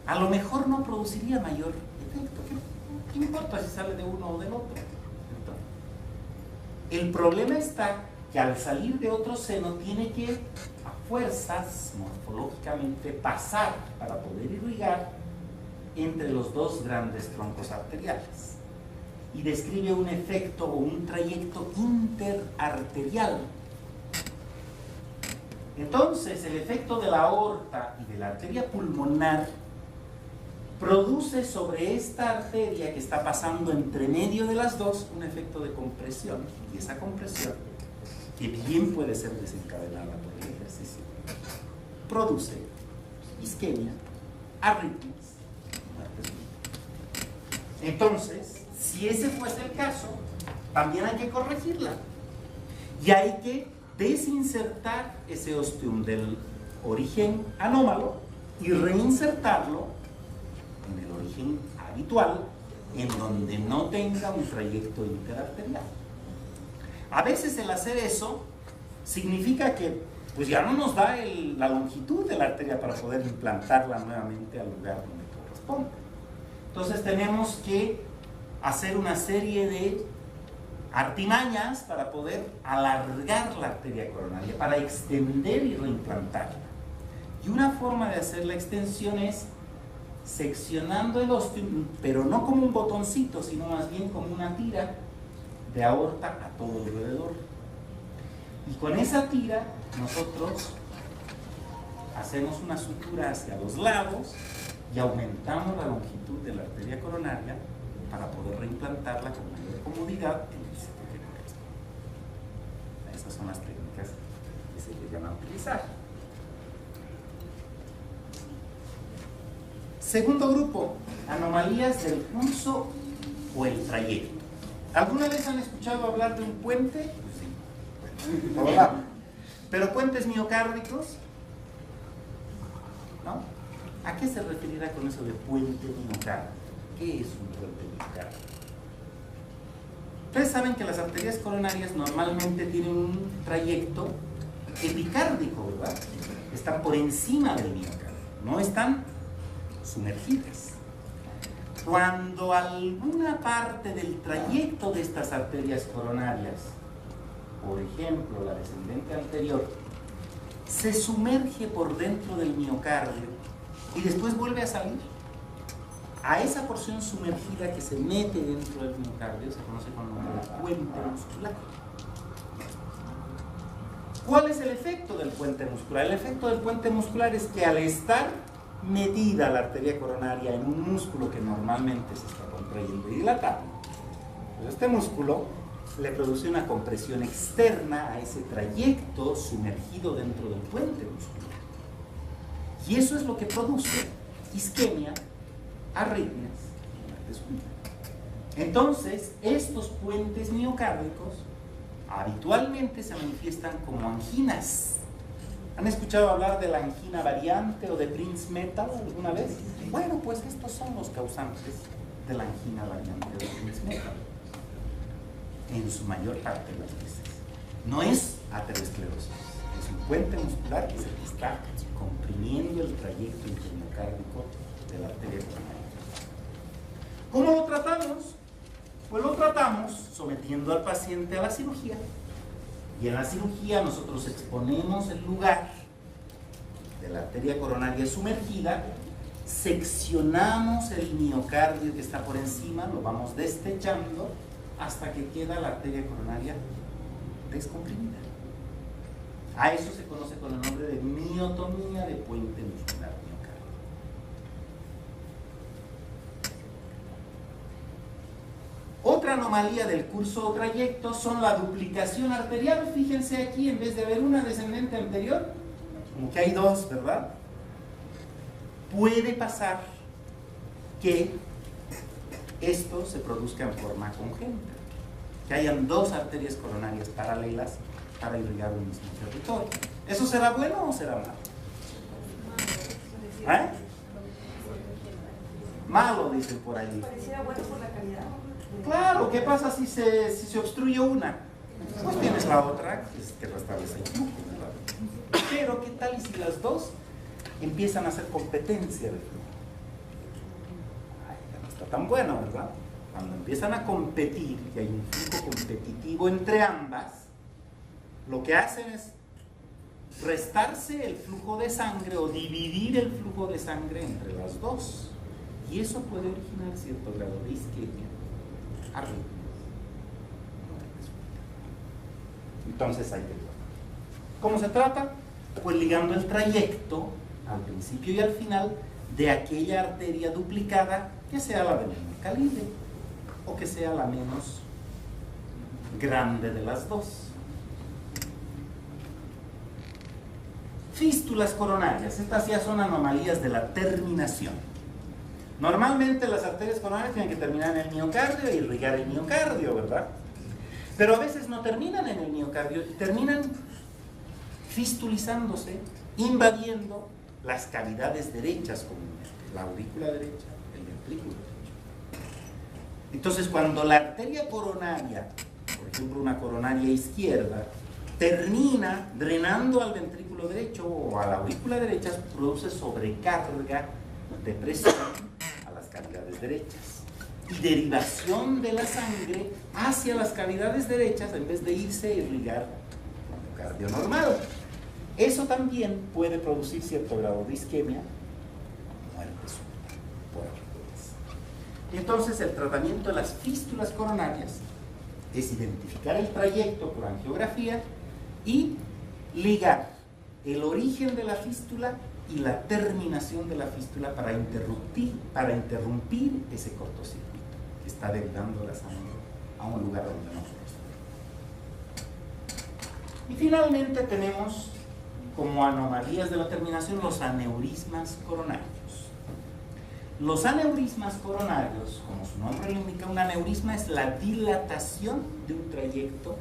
a lo mejor no produciría mayor efecto. ¿Qué importa si sale de uno o del otro? El problema está que al salir de otro seno tiene que a fuerzas morfológicamente pasar para poder irrigar entre los dos grandes troncos arteriales y describe un efecto o un trayecto interarterial. Entonces el efecto de la aorta y de la arteria pulmonar produce sobre esta arteria que está pasando entre medio de las dos un efecto de compresión, y esa compresión, que bien puede ser desencadenada por el ejercicio, produce isquemia, arritmias, muertes. Entonces, si ese fuese el caso, también hay que corregirla y hay que desinsertar ese ostium del origen anómalo y reinsertarlo en el origen habitual, en donde no tenga un trayecto interarterial. A veces el hacer eso significa que pues ya no nos da la longitud de la arteria para poder implantarla nuevamente al lugar donde corresponde. Entonces tenemos que hacer una serie de artimañas para poder alargar la arteria coronaria, para extender y reimplantarla. Y una forma de hacer la extensión es seccionando el ostium, pero no como un botoncito, sino más bien como una tira de aorta a todo alrededor. Y con esa tira nosotros hacemos una sutura hacia los lados y aumentamos la longitud de la arteria coronaria para poder reimplantarla con mayor comodidad en el sitio que corresponde. Esas son las técnicas que se llegan a utilizar. Segundo grupo, anomalías del curso o el trayecto. ¿Alguna vez han escuchado hablar de un puente? Pues sí, por lado. ¿Pero puentes miocárdicos? ¿No? ¿A qué se referirá con eso de puente miocárdico? ¿Qué es un puente miocárdico? Ustedes saben que las arterias coronarias normalmente tienen un trayecto epicárdico, ¿verdad? Están por encima del miocardio, no están sumergidas. Cuando alguna parte del trayecto de estas arterias coronarias, por ejemplo la descendente anterior, se sumerge por dentro del miocardio y después vuelve a salir, a esa porción sumergida que se mete dentro del miocardio se conoce con el nombre de puente muscular. ¿Cuál es el efecto del puente muscular? El efecto del puente muscular es que al estar metida la arteria coronaria en un músculo que normalmente se está contrayendo y dilatando, pues este músculo le produce una compresión externa a ese trayecto sumergido dentro del puente muscular. Y eso es lo que produce isquemia, arritmias y muerte súbita. Entonces, estos puentes miocárdicos habitualmente se manifiestan como anginas. ¿Han escuchado hablar de la angina variante o de Prince-Metal alguna vez? Bueno, pues estos son los causantes de la angina variante o de Prince-Metal. En su mayor parte de las veces. No es aterosclerosis, es un puente muscular que es el que está comprimiendo el trayecto intermiocárdico de la arteria coronaria. ¿Cómo lo tratamos? Pues lo tratamos sometiendo al paciente a la cirugía. Y en la cirugía nosotros exponemos el lugar de la arteria coronaria sumergida, seccionamos el miocardio que está por encima, lo vamos destechando hasta que queda la arteria coronaria descomprimida. A eso se conoce con el nombre de miotomía de puente muscular miocárdico. Otra anomalía del curso o trayecto son la duplicación arterial. Fíjense aquí, en vez de haber una descendente anterior, como que hay dos, ¿verdad? puede pasar que esto se produzca en forma congénita, que hayan dos arterias coronarias paralelas para irrigar un mismo territorio. ¿Eso será bueno o será malo? ¿Eh? Malo, dicen por ahí. Pareciera bueno por la calidad. Claro, ¿qué pasa si se obstruye una? Pues tienes la otra que restablece el flujo, ¿verdad? Pero ¿qué tal y si las dos empiezan a hacer competencia de flujo? Ay, ya no está tan bueno, ¿verdad? Cuando empiezan a competir y hay un flujo competitivo entre ambas, lo que hacen es restarse el flujo de sangre o dividir el flujo de sangre entre las dos. Y eso puede originar cierto grado de isquemia, arritmia. Entonces hay que ver. ¿Cómo se trata? Pues ligando el trayecto al principio y al final de aquella arteria duplicada, que sea la de menor calibre o que sea la menos grande de las dos. Fístulas coronarias, estas ya son anomalías de la terminación. Normalmente las arterias coronarias tienen que terminar en el miocardio e irrigar el miocardio, ¿verdad? Pero a veces no terminan en el miocardio y terminan fistulizándose, invadiendo las cavidades derechas comúnmente, la aurícula derecha, el ventrículo derecho. Entonces, cuando la arteria coronaria, por ejemplo una coronaria izquierda, termina drenando al ventrículo derecho o a la aurícula derecha, produce sobrecarga de presión a las cavidades derechas y derivación de la sangre hacia las cavidades derechas en vez de irse a irrigar el miocardio normal. Eso también puede producir cierto grado de isquemia, muerte súbita por arritmias. Entonces, el tratamiento de las fístulas coronarias es identificar el trayecto por angiografía y ligar el origen de la fístula y la terminación de la fístula para interrumpir ese cortocircuito que está derivando la sangre a un lugar donde no corresponde. Y finalmente tenemos como anomalías de la terminación los aneurismas coronarios. Los aneurismas coronarios, como su nombre lo indica, un aneurisma es la dilatación de un trayecto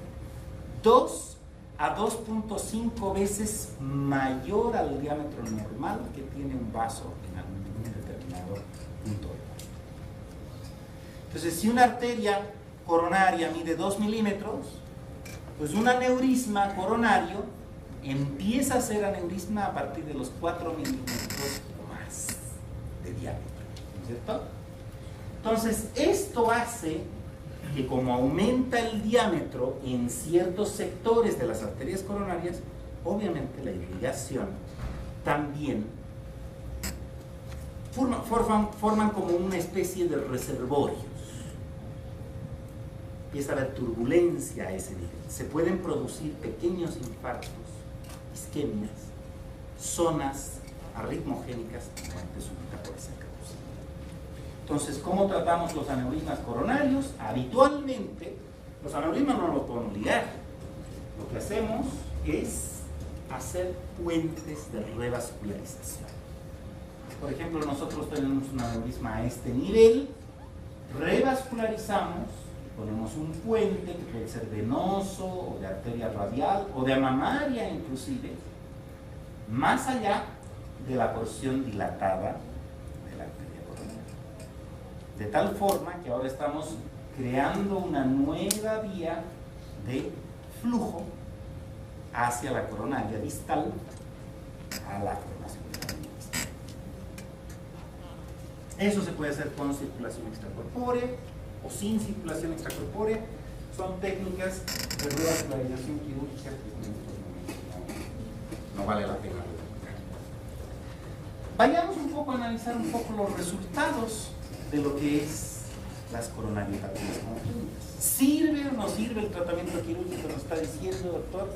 2 a 2.5 veces mayor al diámetro normal que tiene un vaso en un determinado punto de vaso. Entonces, si una arteria coronaria mide 2 milímetros, pues un aneurisma coronario empieza a ser aneurisma a partir de los 4 milímetros o más de diámetro, ¿no es cierto? Entonces, esto hace que como aumenta el diámetro en ciertos sectores de las arterias coronarias, obviamente la irrigación también forman como una especie de reservorios. Empieza a haber turbulencia a ese nivel. Se pueden producir pequeños infartos, isquemias, zonas arritmogénicas y muerte súbita por esa causa. Entonces, ¿cómo tratamos los aneurismas coronarios? Habitualmente, los aneurismas no los podemos ligar. Lo que hacemos es hacer puentes de revascularización. Por ejemplo, nosotros tenemos un aneurisma a este nivel, revascularizamos, ponemos un puente que puede ser venoso, o de arteria radial, o de mamaria inclusive, más allá de la porción dilatada de la arteria coronaria. De tal forma que ahora estamos creando una nueva vía de flujo hacia la coronaria distal, a la formación de la vía distal. Eso se puede hacer con circulación extracorpórea o sin circulación extracorpórea. Son técnicas de revascularización quirúrgica que en estos momentos no vale la pena. Vayamos un poco a analizar un poco los resultados de lo que es las coronariopatías congénitas. ¿Sirve o no sirve el tratamiento quirúrgico? Nos está diciendo, doctor.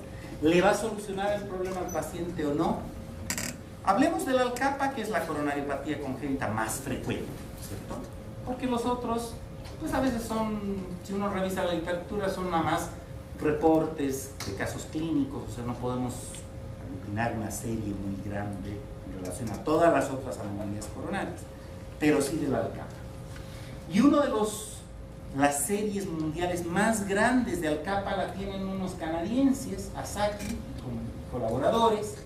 ¿Le va a solucionar el problema al paciente o no? Hablemos del ALCAPA, que es la coronariopatía congénita más frecuente, ¿cierto? Porque los otros, pues a veces son, si uno revisa la literatura, son nada más reportes de casos clínicos, o sea, no podemos aglutinar una serie muy grande de relación a todas las otras anomalías coronarias, pero sí del Alcapa. Y uno de las series mundiales más grandes de Alcapa la tienen unos canadienses, Asaki, con colaboradores,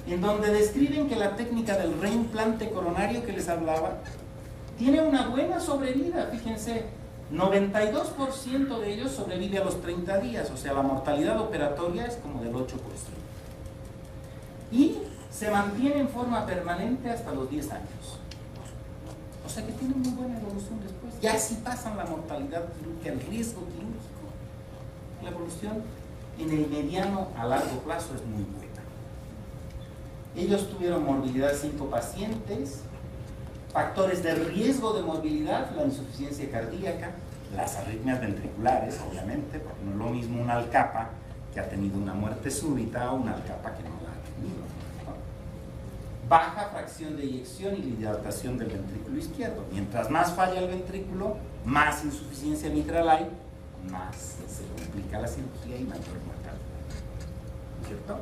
en donde describen que la técnica del reimplante coronario que les hablaba tiene una buena sobrevida. Fíjense, 92% de ellos sobrevive a los 30 días, o sea, la mortalidad operatoria es como del 8%. Y se mantiene en forma permanente hasta los 10 años. O sea que tiene muy buena evolución después. Ya si pasan la mortalidad quirúrgica, el riesgo quirúrgico, la evolución en el mediano a largo plazo es muy buena. Ellos tuvieron morbilidad de 5 pacientes, factores de riesgo de morbilidad, la insuficiencia cardíaca, las arritmias ventriculares, obviamente, porque no es lo mismo una Alcapa que ha tenido una muerte súbita o una Alcapa que no la ha tenido, ¿no? Baja fracción de eyección y dilatación del ventrículo izquierdo. Mientras más falla el ventrículo, más insuficiencia mitral hay, más se complica la cirugía y mayor mortalidad, ¿cierto?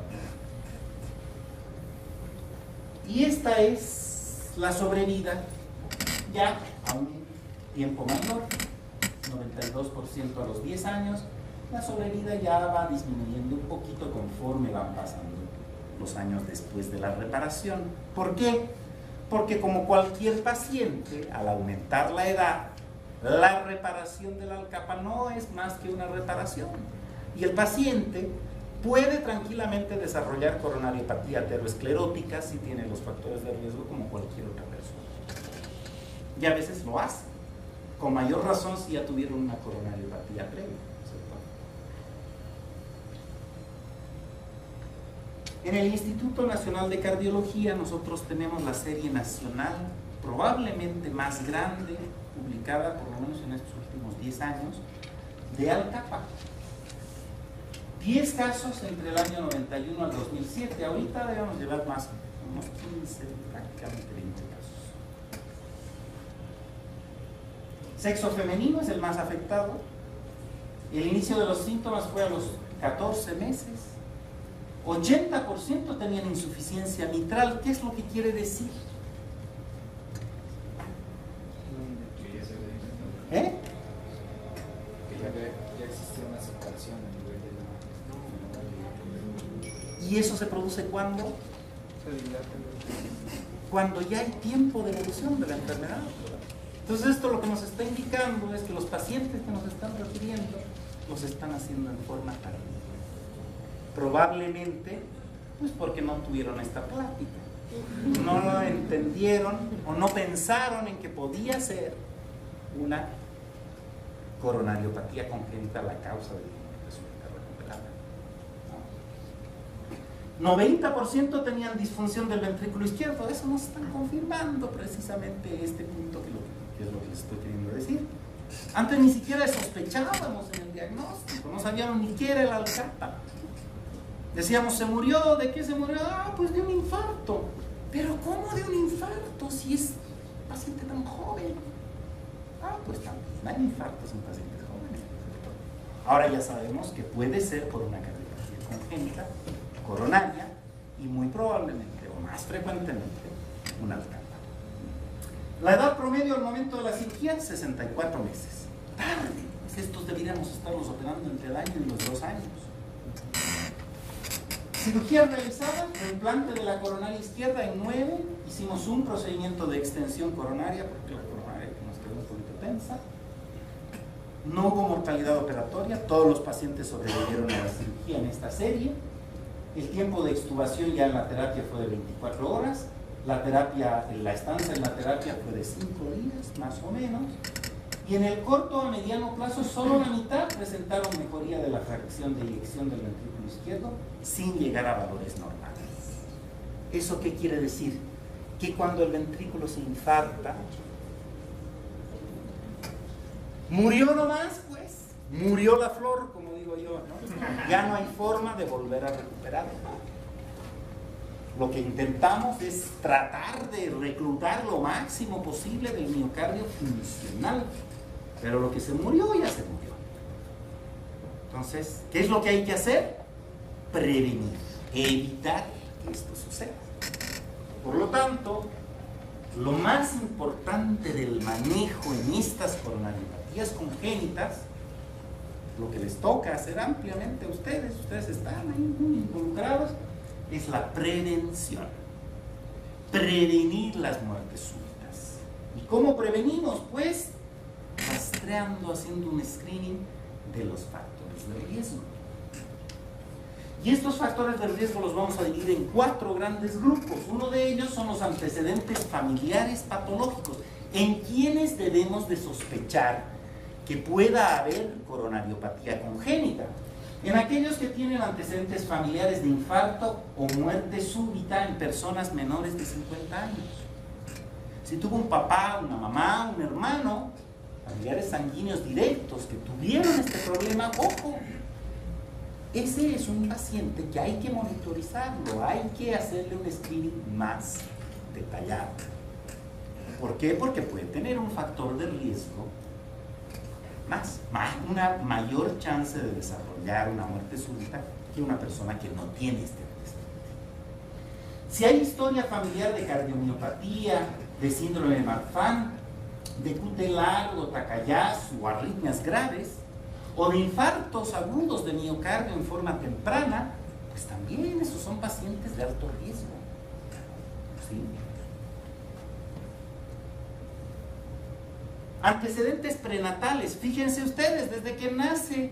Y esta es la sobrevida ya a un tiempo mayor, 92% a los 10 años. La sobrevida ya va disminuyendo un poquito conforme van pasando los años después de la reparación. ¿Por qué? Porque como cualquier paciente, al aumentar la edad, la reparación de la Alcapa no es más que una reparación. Y el paciente puede tranquilamente desarrollar coronariopatía ateroesclerótica si tiene los factores de riesgo como cualquier otra persona. Y a veces lo hace, con mayor razón si ya tuvieron una coronariopatía previa, ¿cierto? En el Instituto Nacional de Cardiología nosotros tenemos la serie nacional probablemente más grande, publicada por lo menos en estos últimos 10 años, de Alcapa. 10 casos entre el año 91 al 2007. Ahorita debemos llevar más, unos 15, prácticamente 20 casos. Sexo femenino es el más afectado. El inicio de los síntomas fue a los 14 meses. 80% tenían insuficiencia mitral. ¿Qué es lo que quiere decir? ¿Eh? Ya existía una separación a nivel de ¿Y eso se produce cuándo? Cuando ya hay tiempo de evolución de la enfermedad. Entonces esto lo que nos está indicando es que los pacientes que nos están refiriendo los están haciendo en forma tardía. Probablemente, pues porque no tuvieron esta plática. No lo entendieron o no pensaron en que podía ser una coronariopatía congénita la causa de la muerte súbita recuperada. 90% tenían disfunción del ventrículo izquierdo. Eso nos están confirmando precisamente este punto que es lo que les estoy queriendo decir. Antes ni siquiera sospechábamos en el diagnóstico, no sabíamos ni qué era el Alcapa. Decíamos, ¿se murió? ¿De qué se murió? Ah, pues de un infarto. Pero ¿cómo de un infarto si es paciente tan joven? Ah, pues también hay infartos en pacientes jóvenes. Ahora ya sabemos que puede ser por una cardiopatía congénita, coronaria y muy probablemente o más frecuentemente una Alcapa. La edad promedio al momento de la cirugía, 64 meses. Tarde. Pues estos deberíamos estarlos operando entre el año y los 2 años. Cirugía realizada, reimplante de la coronaria izquierda en 9. Hicimos un procedimiento de extensión coronaria porque la coronaria nos quedó un poquito tensa. No hubo mortalidad operatoria, todos los pacientes sobrevivieron a la cirugía en esta serie. El tiempo de extubación ya en la terapia fue de 24 horas. La estancia en la terapia fue de 5 días, más o menos. Y en el corto a mediano plazo, solo la mitad presentaron mejoría de la fracción de eyección del ventrículo izquierdo sin llegar a valores normales. ¿Eso qué quiere decir? Que cuando el ventrículo se infarta, murió nomás, pues. Murió la flor, como digo yo, ¿no? Ya no hay forma de volver a recuperarla. Lo que intentamos es tratar de reclutar lo máximo posible del miocardio funcional. Pero lo que se murió, ya se murió. Entonces, ¿qué es lo que hay que hacer? Prevenir, evitar que esto suceda. Por lo tanto, lo más importante del manejo en estas coronariopatías congénitas, lo que les toca hacer ampliamente a ustedes están ahí muy involucrados, es la prevención. Prevenir las muertes súbitas. ¿Y cómo prevenimos? Pues rastreando, haciendo un screening de los factores de riesgo. Y estos factores de riesgo los vamos a dividir en 4 grandes grupos. Uno de ellos son los antecedentes familiares patológicos, en quienes debemos de sospechar que pueda haber coronariopatía congénita. En aquellos que tienen antecedentes familiares de infarto o muerte súbita en personas menores de 50 años. Si tuvo un papá, una mamá, un hermano, familiares sanguíneos directos que tuvieron este problema, ojo, ese es un paciente que hay que monitorizarlo, hay que hacerle un screening más detallado. ¿Por qué? Porque puede tener un factor de riesgo una mayor chance de desarrollar una muerte súbita que una persona que no tiene este antecedente. Si hay historia familiar de cardiomiopatía, de síndrome de Marfan, de QT largo, Takayasu o arritmias graves, o de infartos agudos de miocardio en forma temprana, pues también esos son pacientes de alto riesgo. ¿Sí? Antecedentes prenatales, fíjense ustedes, desde que nace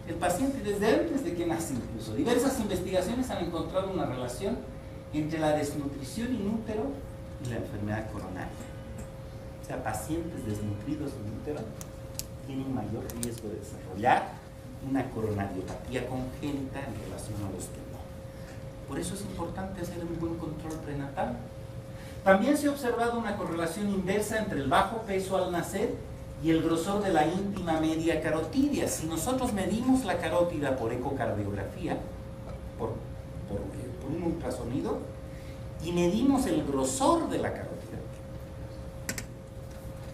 el paciente, desde antes de que nace incluso. Diversas investigaciones han encontrado una relación entre la desnutrición in útero y la enfermedad coronaria. O sea, pacientes desnutridos in útero tienen mayor riesgo de desarrollar una coronariopatía congénita en relación a los que no. Por eso es importante hacer un buen control prenatal. También se ha observado una correlación inversa entre el bajo peso al nacer y el grosor de la íntima media carotidia. Si nosotros medimos la carótida por ecocardiografía, por un ultrasonido, y medimos el grosor de la carótida,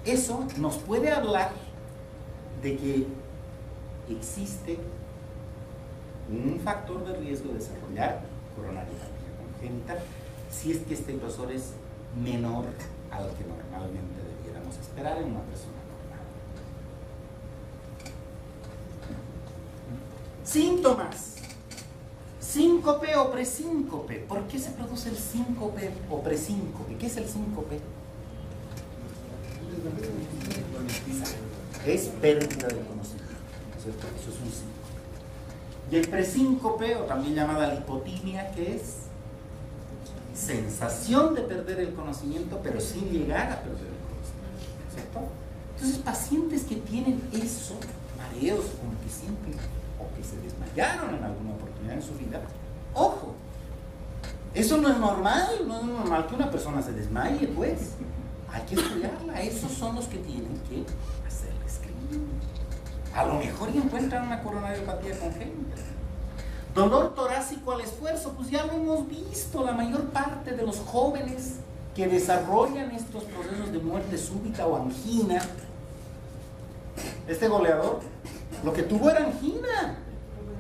eso nos puede hablar de que existe un factor de riesgo de desarrollar coronariopatía congénita si es que este grosor es menor al que normalmente debiéramos esperar en una persona normal. Síntomas: síncope o presíncope. ¿Por qué se produce el síncope o presíncope? ¿Qué es el síncope? Es pérdida del conocimiento, ¿cierto? Eso es un síncope. Y el presíncope, o también llamada lipotimia, que es sensación de perder el conocimiento, pero sin llegar a perder el conocimiento, ¿cierto? Entonces, pacientes que tienen eso, mareos, como que sienten, o que se desmayaron en alguna oportunidad en su vida, ojo, eso no es normal que una persona se desmaye, pues. Hay que estudiarla. Esos son los que tienen que hacer el screening. A lo mejor ya encuentran una coronariopatía congénita. Dolor torácico al esfuerzo, pues ya lo hemos visto. La mayor parte de los jóvenes que desarrollan estos procesos de muerte súbita o angina, este goleador, lo que tuvo era angina.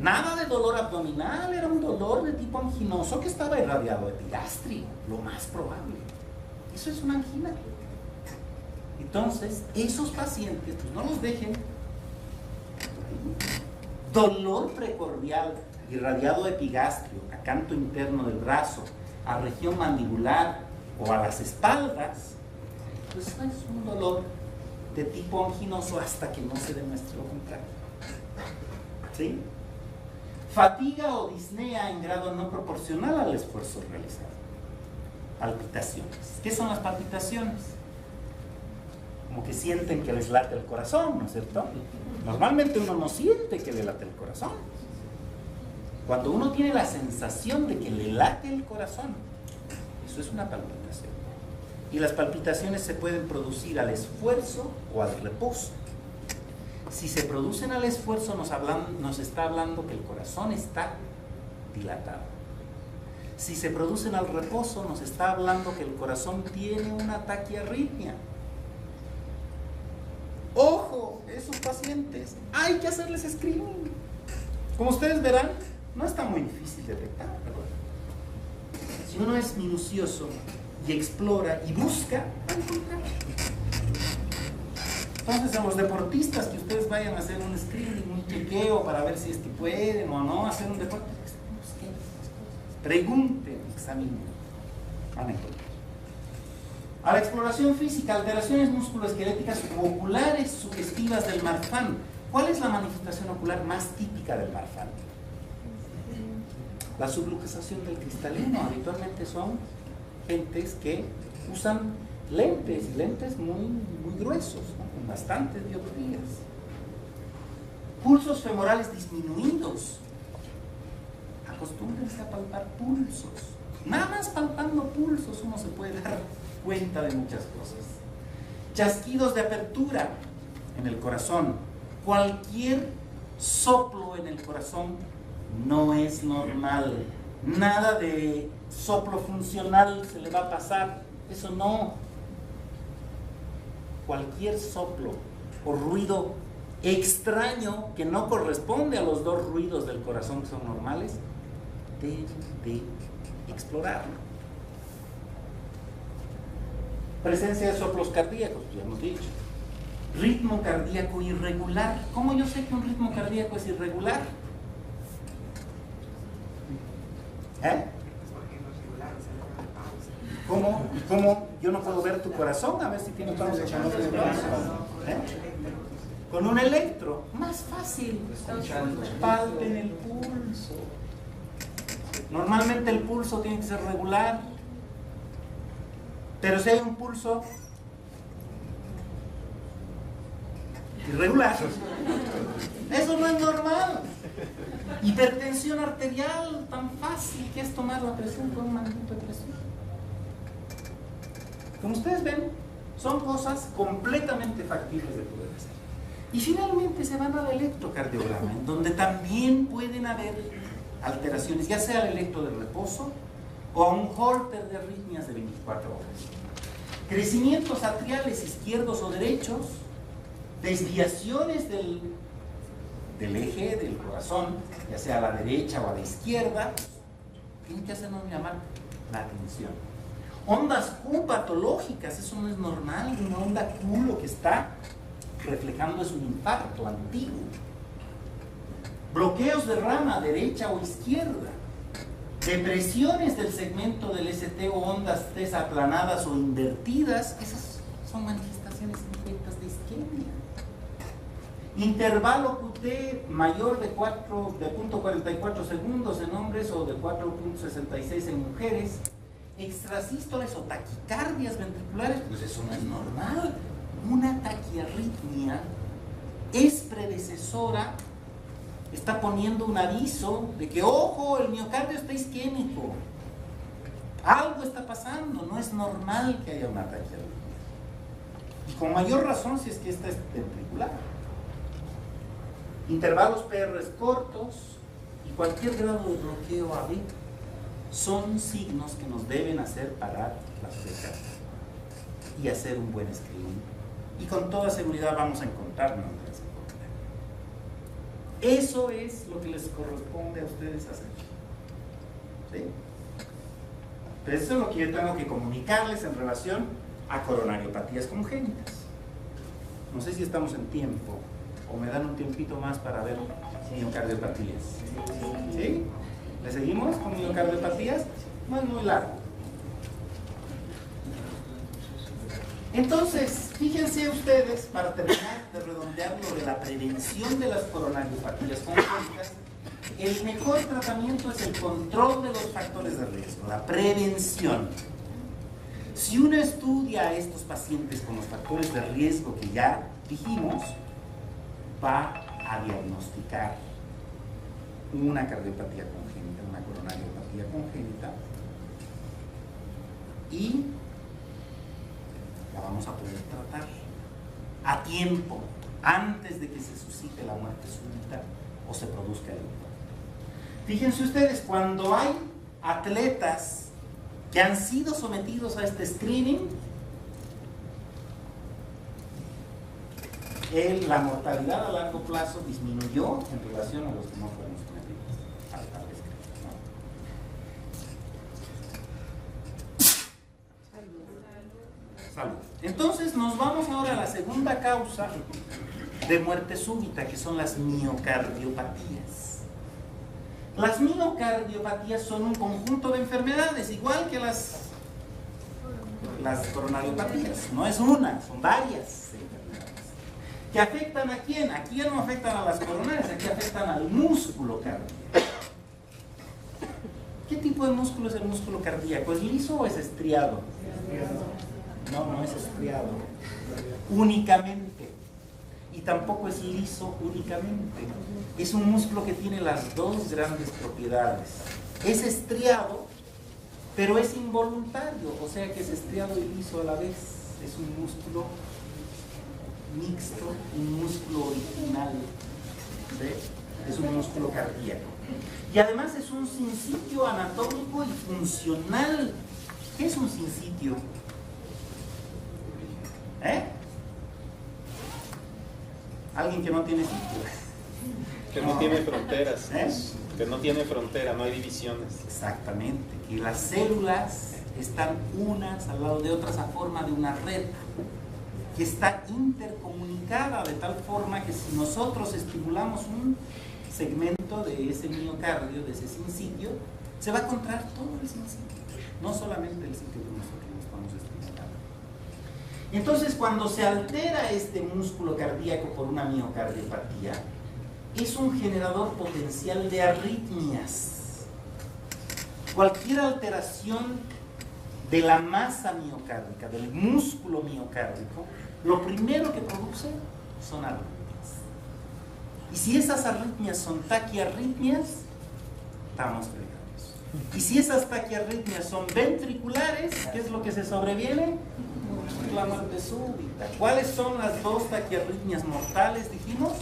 Nada de dolor abdominal, era un dolor de tipo anginoso que estaba irradiado epigástrico, lo más probable. Eso es una angina. Entonces, esos pacientes, pues no los dejen. Dolor precordial, irradiado epigastrio, a canto interno del brazo, a región mandibular o a las espaldas, pues es un dolor de tipo anginoso hasta que no se demuestre lo contrario. ¿Sí? Fatiga o disnea en grado no proporcional al esfuerzo realizado. Palpitaciones. ¿Qué son las palpitaciones? Como que sienten que les late el corazón, ¿no es cierto? Normalmente uno no siente que le late el corazón. Cuando uno tiene la sensación de que le late el corazón, eso es una palpitación. Y las palpitaciones se pueden producir al esfuerzo o al reposo. Si se producen al esfuerzo, nos está hablando que el corazón está dilatado. Si se producen al reposo, nos está hablando que el corazón tiene una taquiarritmia. ¡Ojo! Esos pacientes, hay que hacerles screening. Como ustedes verán, no está muy difícil detectar, ¿verdad? Si uno es minucioso y explora y busca, va a encontrar. Entonces, a los deportistas que ustedes vayan a hacer un screening, un chequeo para ver si es que pueden o no hacer un deporte, busquen, pregunten, examinen, van a encontrar. A la exploración física, alteraciones musculoesqueléticas u oculares sugestivas del Marfan. ¿Cuál es la manifestación ocular más típica del Marfan? La subluxación del cristalino. Habitualmente son gentes que usan lentes muy gruesos, ¿no? Con bastantes dioptrías. Pulsos femorales disminuidos. Acostúmbrense a palpar pulsos. Nada más palpando pulsos uno se puede dar cuenta de muchas cosas. Chasquidos de apertura en el corazón. Cualquier soplo en el corazón no es normal. Nada de soplo funcional se le va a pasar. Eso no. Cualquier soplo o ruido extraño que no corresponde a los dos ruidos del corazón que son normales, deben de explorarlo. Presencia de soplos cardíacos, ya hemos dicho. Ritmo cardíaco irregular. ¿Cómo yo sé que un ritmo cardíaco es irregular? ¿Cómo yo no puedo ver tu corazón? A ver si tiene pausa. Con un electro, más fácil. Palpen el pulso. Normalmente el pulso tiene que ser regular, pero si hay un pulso irregular, eso no es normal. Hipertensión arterial, tan fácil que es tomar la presión con un manguito de presión. Como ustedes ven, son cosas completamente factibles de poder hacer. Y finalmente se van al electrocardiograma, en donde también pueden haber alteraciones, ya sea al electro de reposo o a un holter de arritmias de 24 horas. Crecimientos atriales izquierdos o derechos, desviaciones del eje del corazón, ya sea a la derecha o a la izquierda, tienen que hacernos llamar la atención. Ondas Q patológicas, eso no es normal, una onda Q lo que está reflejando es un infarto antiguo. Bloqueos de rama derecha o izquierda, depresiones del segmento del ST o ondas T aplanadas o invertidas, esas son manifestaciones indirectas de isquemia. Intervalo QT mayor de 0.44 segundos en hombres o de 4.66 en mujeres. Extrasístoles o taquicardias ventriculares, pues eso no es normal. Una taquiarritmia es predecesora, está poniendo un aviso de que, ojo, el miocardio está isquémico. Algo está pasando, no es normal que haya una taquiarritmia. Y con mayor razón si es que esta es ventricular. Intervalos PRs cortos y cualquier grado de bloqueo AB son signos que nos deben hacer parar las fechas y hacer un buen screening. Y con toda seguridad vamos a encontrarnos. Eso es lo que les corresponde a ustedes hacer. ¿Sí? Pero eso es lo que yo tengo que comunicarles en relación a coronariopatías congénitas. No sé si estamos en tiempo o me dan un tiempito más para ver miocardiopatías. ¿Sí? ¿Le seguimos con miocardiopatías? No es muy largo. Entonces, fíjense ustedes, para terminar de redondear lo de la prevención de las coronariopatías congénitas, el mejor tratamiento es el control de los factores de riesgo, la prevención. Si uno estudia a estos pacientes con los factores de riesgo que ya dijimos, va a diagnosticar una cardiopatía congénita, una coronariopatía congénita, y la vamos a poder tratar a tiempo, antes de que se suscite la muerte súbita o se produzca el infarto. Fíjense ustedes, cuando hay atletas que han sido sometidos a este screening, la mortalidad a largo plazo disminuyó en relación a los que no fueron sometidos al screening, ¿no? Salud. Entonces nos vamos ahora a la segunda causa de muerte súbita, que son las miocardiopatías. Las miocardiopatías son un conjunto de enfermedades, igual que las coronariopatías. No es una, son varias enfermedades. ¿Que afectan a quién? Aquí ya no afectan a las coronarias, aquí afectan al músculo cardíaco. ¿Qué tipo de músculo es el músculo cardíaco? ¿Es liso o es estriado? No, no es estriado. Únicamente. Y tampoco es liso únicamente. Es un músculo que tiene las dos grandes propiedades. Es estriado, pero es involuntario, o sea que es estriado y liso a la vez. Es un músculo mixto, un músculo original. ¿Sí? Es un músculo cardíaco. Y además es un sinsitio anatómico y funcional. ¿Qué es un sinsitio? Alguien que no tiene sitio. Que no tiene fronteras. ¿Eh? Que no tiene frontera, no hay divisiones. Exactamente, que las células están unas al lado de otras a forma de una red que está intercomunicada de tal forma que si nosotros estimulamos un segmento de ese miocardio, de ese sinsitio, se va a contraer todo el sinsitio, no solamente el sitio que nosotros estamos estimulando. Entonces, cuando se altera este músculo cardíaco por una miocardiopatía, es un generador potencial de arritmias. Cualquier alteración de la masa miocárdica, del músculo miocárdico, lo primero que produce son arritmias. Y si esas arritmias son taquiarritmias, estamos fregados. Y si esas taquiarritmias son ventriculares, ¿qué es lo que se sobreviene? La muerte súbita. ¿Cuáles son las dos taquiarritmias mortales, dijimos?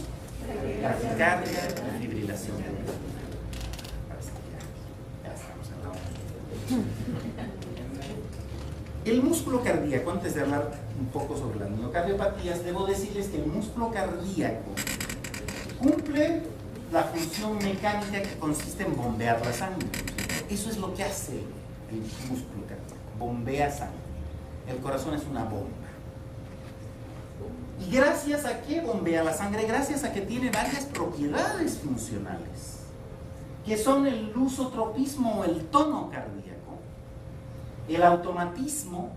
Taquicardia y fibrilación. Ya estamos en la hora. El músculo cardíaco, antes de hablar un poco sobre las miocardiopatías, debo decirles que el músculo cardíaco cumple la función mecánica que consiste en bombear la sangre. Eso es lo que hace el músculo cardíaco, bombea sangre. El corazón es una bomba. ¿Y gracias a qué bombea la sangre? Gracias a que tiene varias propiedades funcionales, que son el lusotropismo o el tono cardíaco, el automatismo.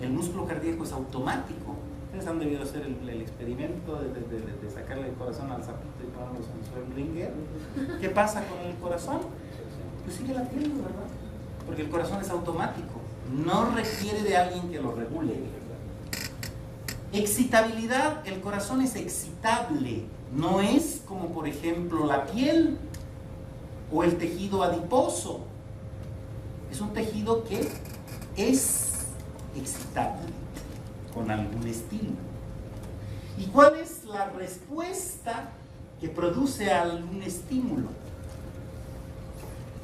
El músculo cardíaco es automático. Ustedes han debido hacer el experimento de sacarle el corazón al sapito y ponerlo en su Schrödinger. ¿Qué pasa con el corazón? Pues sigue latiendo, ¿verdad? Porque el corazón es automático, no requiere de alguien que lo regule. Excitabilidad, el corazón es excitable, no es como por ejemplo la piel o el tejido adiposo. Es un tejido que es excitable con algún estímulo. ¿Y cuál es la respuesta que produce a algún estímulo?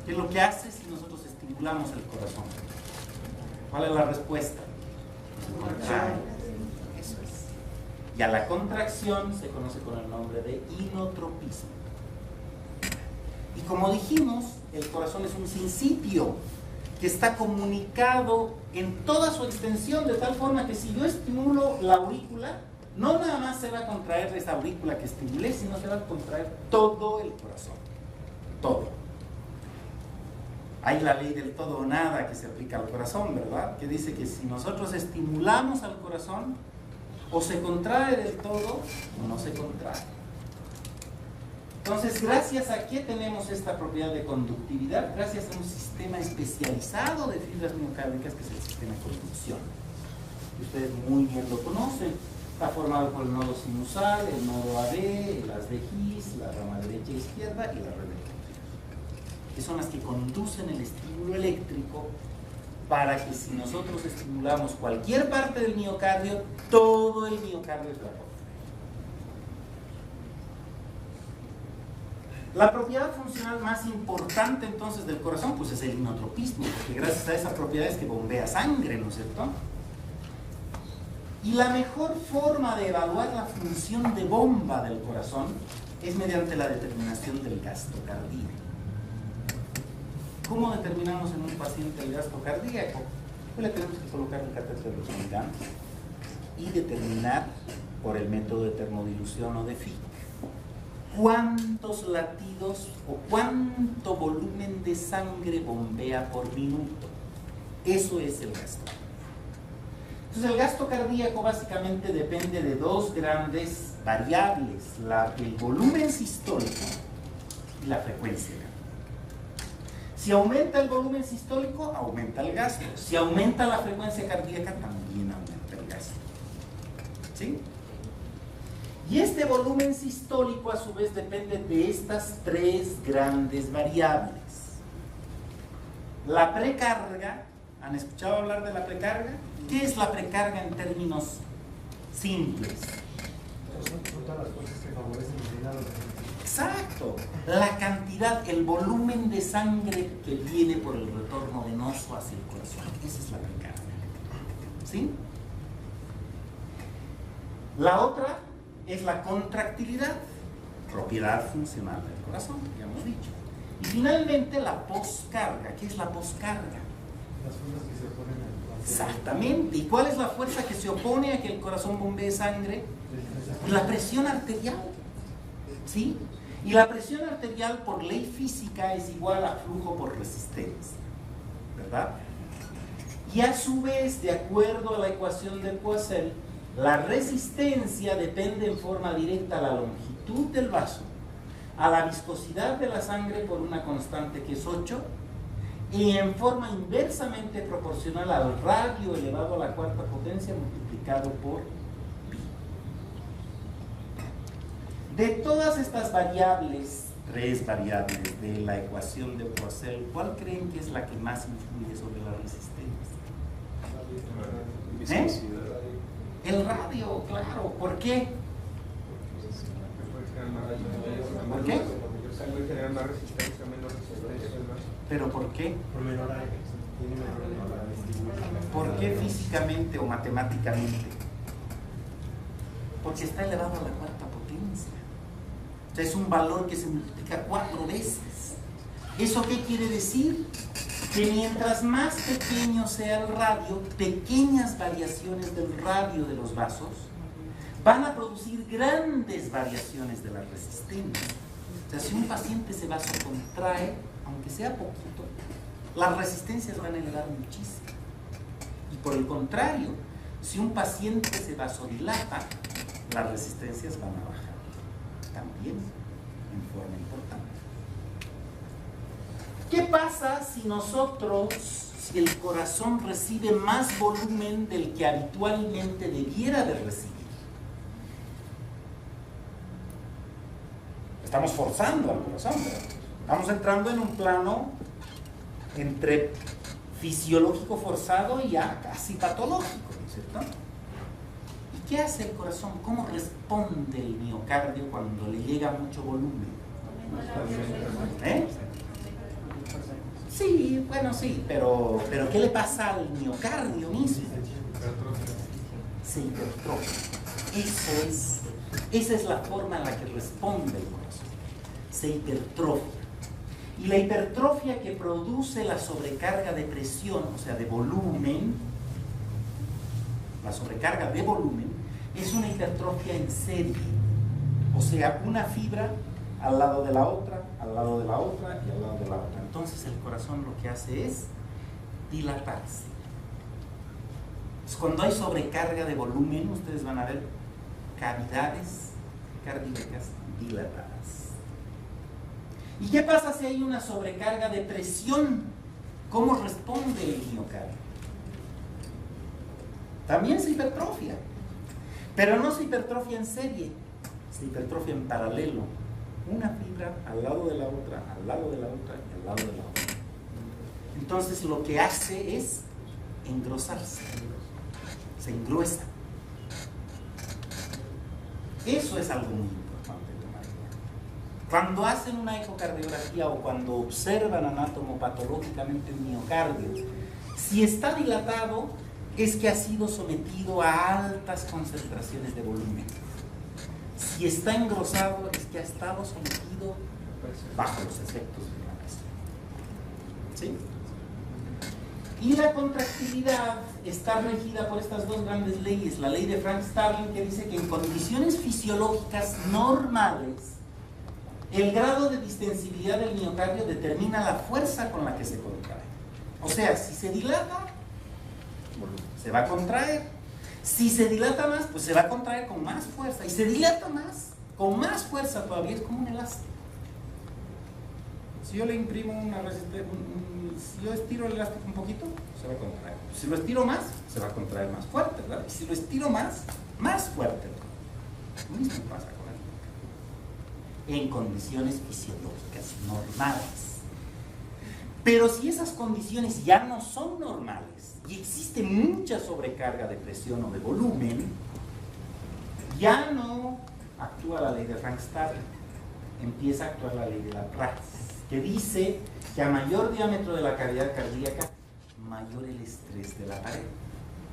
¿Qué es lo que hace si nosotros estimulamos el corazón? ¿Cuál es la respuesta? Eso es. Y a la contracción se conoce con el nombre de inotropismo. Y como dijimos, el corazón es un sinsitio que está comunicado en toda su extensión, de tal forma que si yo estimulo la aurícula, no nada más se va a contraer esa aurícula que estimulé, sino se va a contraer todo el corazón. Todo. Hay la ley del todo o nada que se aplica al corazón, ¿verdad? Que dice que si nosotros estimulamos al corazón, o se contrae del todo, o no se contrae. Entonces, gracias a qué tenemos esta propiedad de conductividad, gracias a un sistema especializado de fibras miocárdicas que es el sistema de conducción. Y ustedes muy bien lo conocen. Está formado por el nodo sinusal, el nodo AB, las de His, la rama derecha e izquierda y la red eléctrica, que son las que conducen el estímulo eléctrico para que si nosotros estimulamos cualquier parte del miocardio, todo el miocardio es la contrae. La propiedad funcional más importante entonces del corazón pues es el inotropismo, porque gracias a esa propiedad es que bombea sangre, ¿no es cierto? Y la mejor forma de evaluar la función de bomba del corazón es mediante la determinación del gasto cardíaco. ¿Cómo determinamos en un paciente el gasto cardíaco? pues le tenemos que colocar el catéter resorbitante y determinar por el método de termodilución o de Fick cuántos latidos o cuánto volumen de sangre bombea por minuto. Eso es el gasto. Entonces el gasto cardíaco básicamente depende de dos grandes variables, el volumen sistólico y la frecuencia cardíaca. Si aumenta el volumen sistólico, aumenta el gasto. Si aumenta la frecuencia cardíaca, también aumenta el gasto. ¿Sí? Y este volumen sistólico a su vez depende de estas tres grandes variables. La precarga, ¿han escuchado hablar de la precarga? ¿Qué es la precarga en términos simples? Son todas las cosas que favorecen el llenado de... Exacto, la cantidad, el volumen de sangre que viene por el retorno venoso hacia el corazón. Esa es la precarga. ¿Sí? La otra es la contractilidad, propiedad funcional del corazón, ya hemos dicho. Y finalmente la poscarga. ¿Qué es la poscarga? Las fuerzas que se oponen al... Exactamente. ¿Y cuál es la fuerza que se opone a que el corazón bombee sangre? La presión arterial. ¿Sí? Y la presión arterial por ley física es igual a flujo por resistencia, ¿verdad? Y a su vez, de acuerdo a la ecuación de Poiseuille, la resistencia depende en forma directa a la longitud del vaso, a la viscosidad de la sangre por una constante que es 8, y en forma inversamente proporcional al radio elevado a la cuarta potencia multiplicado por pi. De todas estas variables, tres variables de la ecuación de Poiseuille, ¿cuál creen que es la que más influye sobre la resistencia? Viscosidad. El radio, claro. ¿Por qué? ¿Por qué? ¿Pero por qué? ¿Por qué físicamente o matemáticamente? Porque está elevado a la cuarta potencia. O sea, es un valor que se multiplica 4 veces. ¿Eso qué quiere decir? Que mientras más pequeño sea el radio, pequeñas variaciones del radio de los vasos van a producir grandes variaciones de la resistencia. O sea, si un paciente ese vaso contrae, aunque sea poquito, las resistencias van a elevar muchísimo. Y por el contrario, si un paciente se vasodilata, las resistencias van a bajar también en forma importante. ¿Qué pasa si si el corazón recibe más volumen del que habitualmente debiera de recibir? Estamos forzando al corazón, pero estamos entrando en un plano entre fisiológico forzado y ya casi patológico, ¿no es cierto? ¿Y qué hace el corazón? ¿Cómo responde el miocardio cuando le llega mucho volumen? ¿Eh? Sí, bueno, sí, pero ¿qué le pasa al miocardio mismo? Se hipertrofia. Esa es la forma en la que responde el corazón. Se hipertrofia. Y la hipertrofia que produce la sobrecarga de presión, o sea, de volumen, la sobrecarga de volumen, es una hipertrofia en serie. O sea, una fibra al lado de la otra, al lado de la otra y al lado de la otra. Entonces el corazón lo que hace es dilatarse. Pues cuando hay sobrecarga de volumen, ustedes van a ver cavidades cardíacas dilatadas. ¿Y qué pasa si hay una sobrecarga de presión? ¿Cómo responde el miocardio? También se hipertrofia, pero no se hipertrofia en serie, se hipertrofia en paralelo. Una fibra al lado de la otra, al lado de la otra y al lado de la otra. Entonces lo que hace es engrosarse, se engruesa. Eso es algo muy importante tomar en cuenta. Cuando hacen una ecocardiografía o cuando observan anatomopatológicamente el miocardio, si está dilatado es que ha sido sometido a altas concentraciones de volumen. Si está engrosado es que ha estado sometido bajo los efectos de la presión. ¿Sí? Y la contractilidad está regida por estas dos grandes leyes. La ley de Frank Starling, que dice que en condiciones fisiológicas normales, el grado de distensibilidad del miocardio determina la fuerza con la que se contrae. O sea, si se dilata, se va a contraer. Si se dilata más, pues se va a contraer con más fuerza. Y se dilata más, con más fuerza todavía, es como un elástico. Si yo le imprimo una resistencia, si yo estiro el elástico un poquito, se va a contraer. Si lo estiro más, se va a contraer más fuerte, ¿verdad? Y si lo estiro más, más fuerte. Lo mismo pasa con el miocardio en condiciones fisiológicas normales. Pero si esas condiciones ya no son normales y existe mucha sobrecarga de presión o de volumen, ya no actúa la ley de Frank Starling, empieza a actuar la ley de Laplace, que dice que a mayor diámetro de la cavidad cardíaca, mayor el estrés de la pared.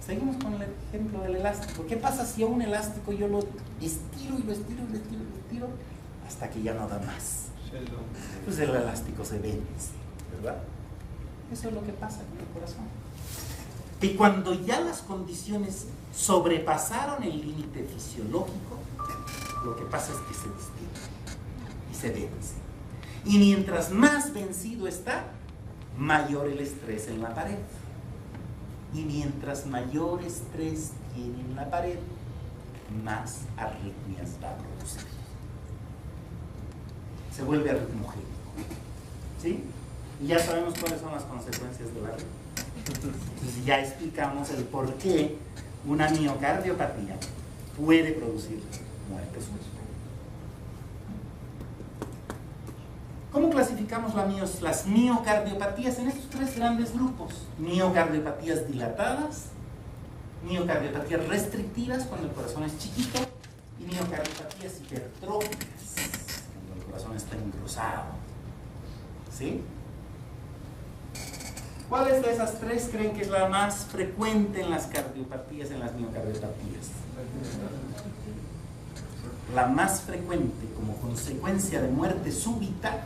Seguimos con el ejemplo del elástico. ¿Qué pasa si a un elástico yo lo estiro y lo estiro y lo estiro y lo estiro hasta que ya no da más? Pues el elástico se vence, ¿verdad? Eso es lo que pasa con el corazón. Y cuando ya las condiciones sobrepasaron el límite fisiológico, lo que pasa es que se destila y se vence. Y mientras más vencido está, mayor el estrés en la pared. Y mientras mayor estrés tiene en la pared, más arritmias va a producir. Se vuelve arritmogénico. ¿Sí? Y ya sabemos cuáles son las consecuencias de la arritmia. Entonces ya explicamos el por qué una miocardiopatía puede producir muerte súbita. ¿Cómo clasificamos las miocardiopatías en estos tres grandes grupos? Miocardiopatías dilatadas, miocardiopatías restrictivas cuando el corazón es chiquito y miocardiopatías hipertróficas cuando el corazón está engrosado. ¿Sí? ¿Cuáles de esas tres creen que es la más frecuente en las cardiopatías, en las miocardiopatías? La más frecuente como consecuencia de muerte súbita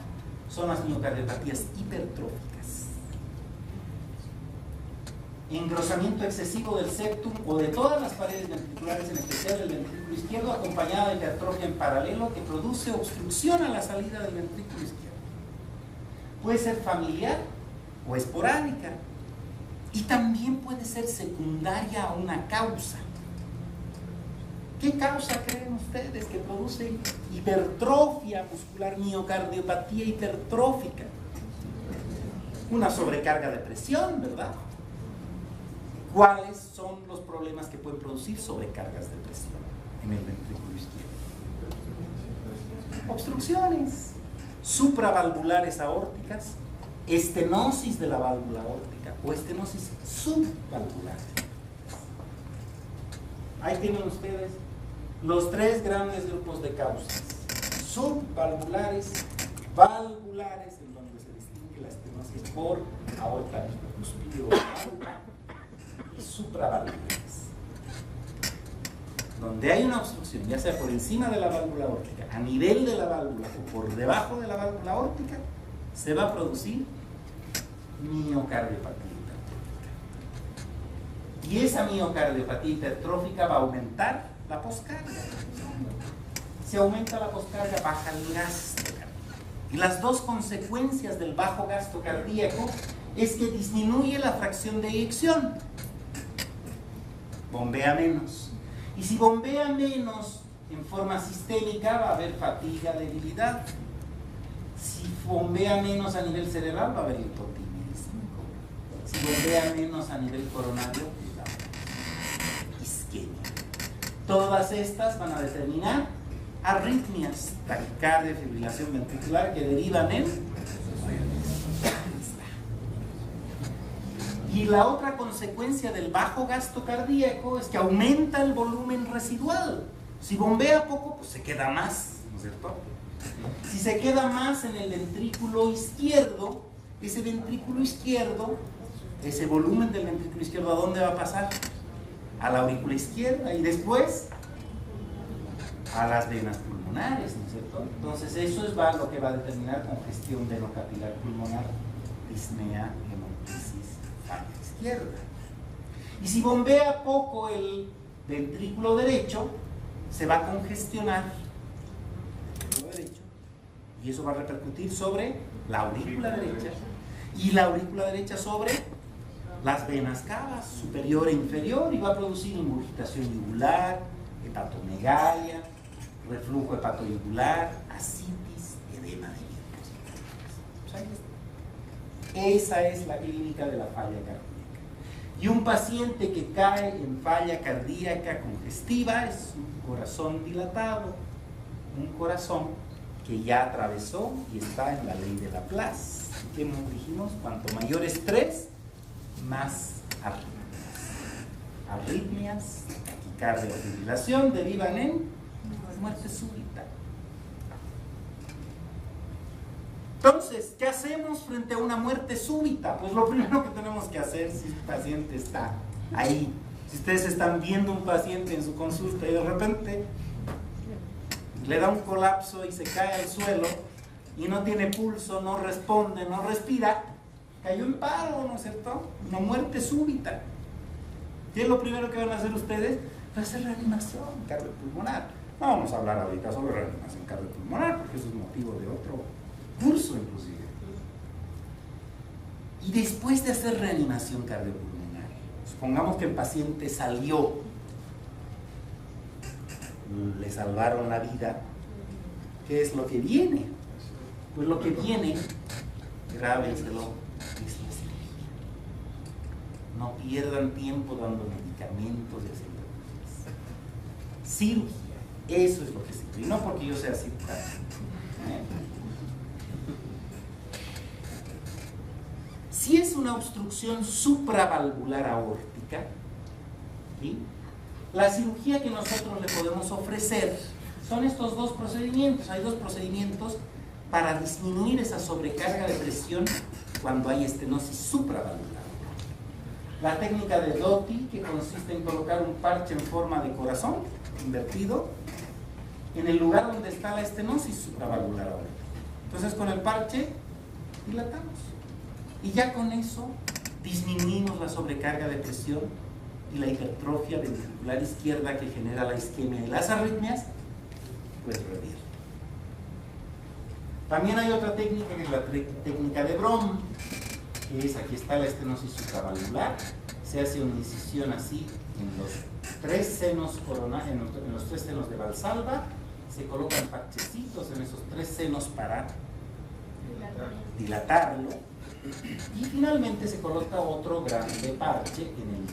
son las miocardiopatías hipertróficas. Engrosamiento excesivo del septum o de todas las paredes ventriculares, en especial del ventrículo izquierdo, acompañada de hipertrofia en paralelo que produce obstrucción a la salida del ventrículo izquierdo. Puede ser familiar o esporádica y también puede ser secundaria a una causa. ¿Qué causa creen ustedes que produce hipertrofia muscular, miocardiopatía hipertrófica? Una sobrecarga de presión, ¿verdad? ¿Cuáles son los problemas que pueden producir sobrecargas de presión en el ventrículo izquierdo? Obstrucciones supravalvulares aórticas, estenosis de la válvula aórtica o estenosis subvalvular. Ahí tienen ustedes los tres grandes grupos de causas: subvalvulares, valvulares, en donde se distingue la estenosis por aorta bicuspide o válvula, y supravalvulares, donde hay una obstrucción, ya sea por encima de la válvula aórtica, a nivel de la válvula o por debajo de la válvula aórtica, se va a producir miocardiopatía hipertrófica. Y esa miocardiopatía hipertrófica va a aumentar la poscarga. Si aumenta la poscarga, baja el gasto cardíaco. Y las dos consecuencias del bajo gasto cardíaco es que disminuye la fracción de eyección. Bombea menos. Y si bombea menos en forma sistémica, va a haber fatiga, debilidad. Si bombea menos a nivel cerebral, va a haber hipotiroidismo. Si bombea menos a nivel coronario, va a haber isquemia. Todas estas van a determinar arritmias, taquicardia, fibrilación ventricular que derivan en... Y la otra consecuencia del bajo gasto cardíaco es que aumenta el volumen residual. Si bombea poco, pues se queda más, ¿no es cierto? Si se queda más en el ventrículo izquierdo, ese ventrículo izquierdo, ese volumen del ventrículo izquierdo, ¿a dónde va a pasar? A la aurícula izquierda y después a las venas pulmonares, ¿no es cierto? Entonces eso es lo que va a determinar congestión venocapilar pulmonar, disnea, hemoptisis, falla izquierda. Y si bombea poco el ventrículo derecho, se va a congestionar el ventrículo derecho, y eso va a repercutir sobre la aurícula derecha, y la aurícula derecha sobre las venas cavas superior e inferior, y va a producir ingurgitación yugular, hepatomegalia, reflujo hepatoyugular, ascitis, edema de miembros. Esa es la clínica de la falla cardíaca. Y un paciente que cae en falla cardíaca congestiva es un corazón dilatado, un corazón que ya atravesó y está en la ley de Laplace. ¿Qué dijimos? Cuanto mayor estrés, más arritmias, taquicardia o fibrilación derivan en muerte súbita. Entonces, ¿qué hacemos frente a una muerte súbita? Pues lo primero que tenemos que hacer, si el paciente está ahí, si ustedes están viendo un paciente en su consulta y de repente le da un colapso y se cae al suelo y no tiene pulso, no responde, no respira, cayó en paro, ¿no es cierto? Una muerte súbita. ¿Qué es lo primero que van a hacer ustedes? Va a hacer reanimación cardiopulmonar. No vamos a hablar ahorita sobre reanimación cardiopulmonar porque eso es motivo de otro curso inclusive. Y después de hacer reanimación cardiopulmonar, supongamos que el paciente salió, le salvaron la vida, ¿qué es lo que viene? Pues lo que viene, grábenselo, es la cirugía. No pierdan tiempo dando medicamentos y haciendo cosas. Cirugía, eso es lo que sirve. Y no porque yo sea cirujano. Si es una obstrucción supravalvular aórtica, ¿sí?, la cirugía que nosotros le podemos ofrecer son estos dos procedimientos. Hay dos procedimientos para disminuir esa sobrecarga de presión cuando hay estenosis supravalvular. La técnica de Doty, que consiste en colocar un parche en forma de corazón invertido en el lugar donde está la estenosis supravalvular aórtica. Entonces con el parche dilatamos y ya con eso disminuimos la sobrecarga de presión y la hipertrofia ventricular izquierda que genera la isquemia y las arritmias, pues revierte. También hay otra técnica que es la técnica de Brom, que es, aquí está la estenosis supravalvular, se hace una incisión así en los tres senos coronales, en los tres senos de Valsalva, se colocan parchecitos en esos tres senos para dilatarlo, y finalmente se coloca otro grande parche en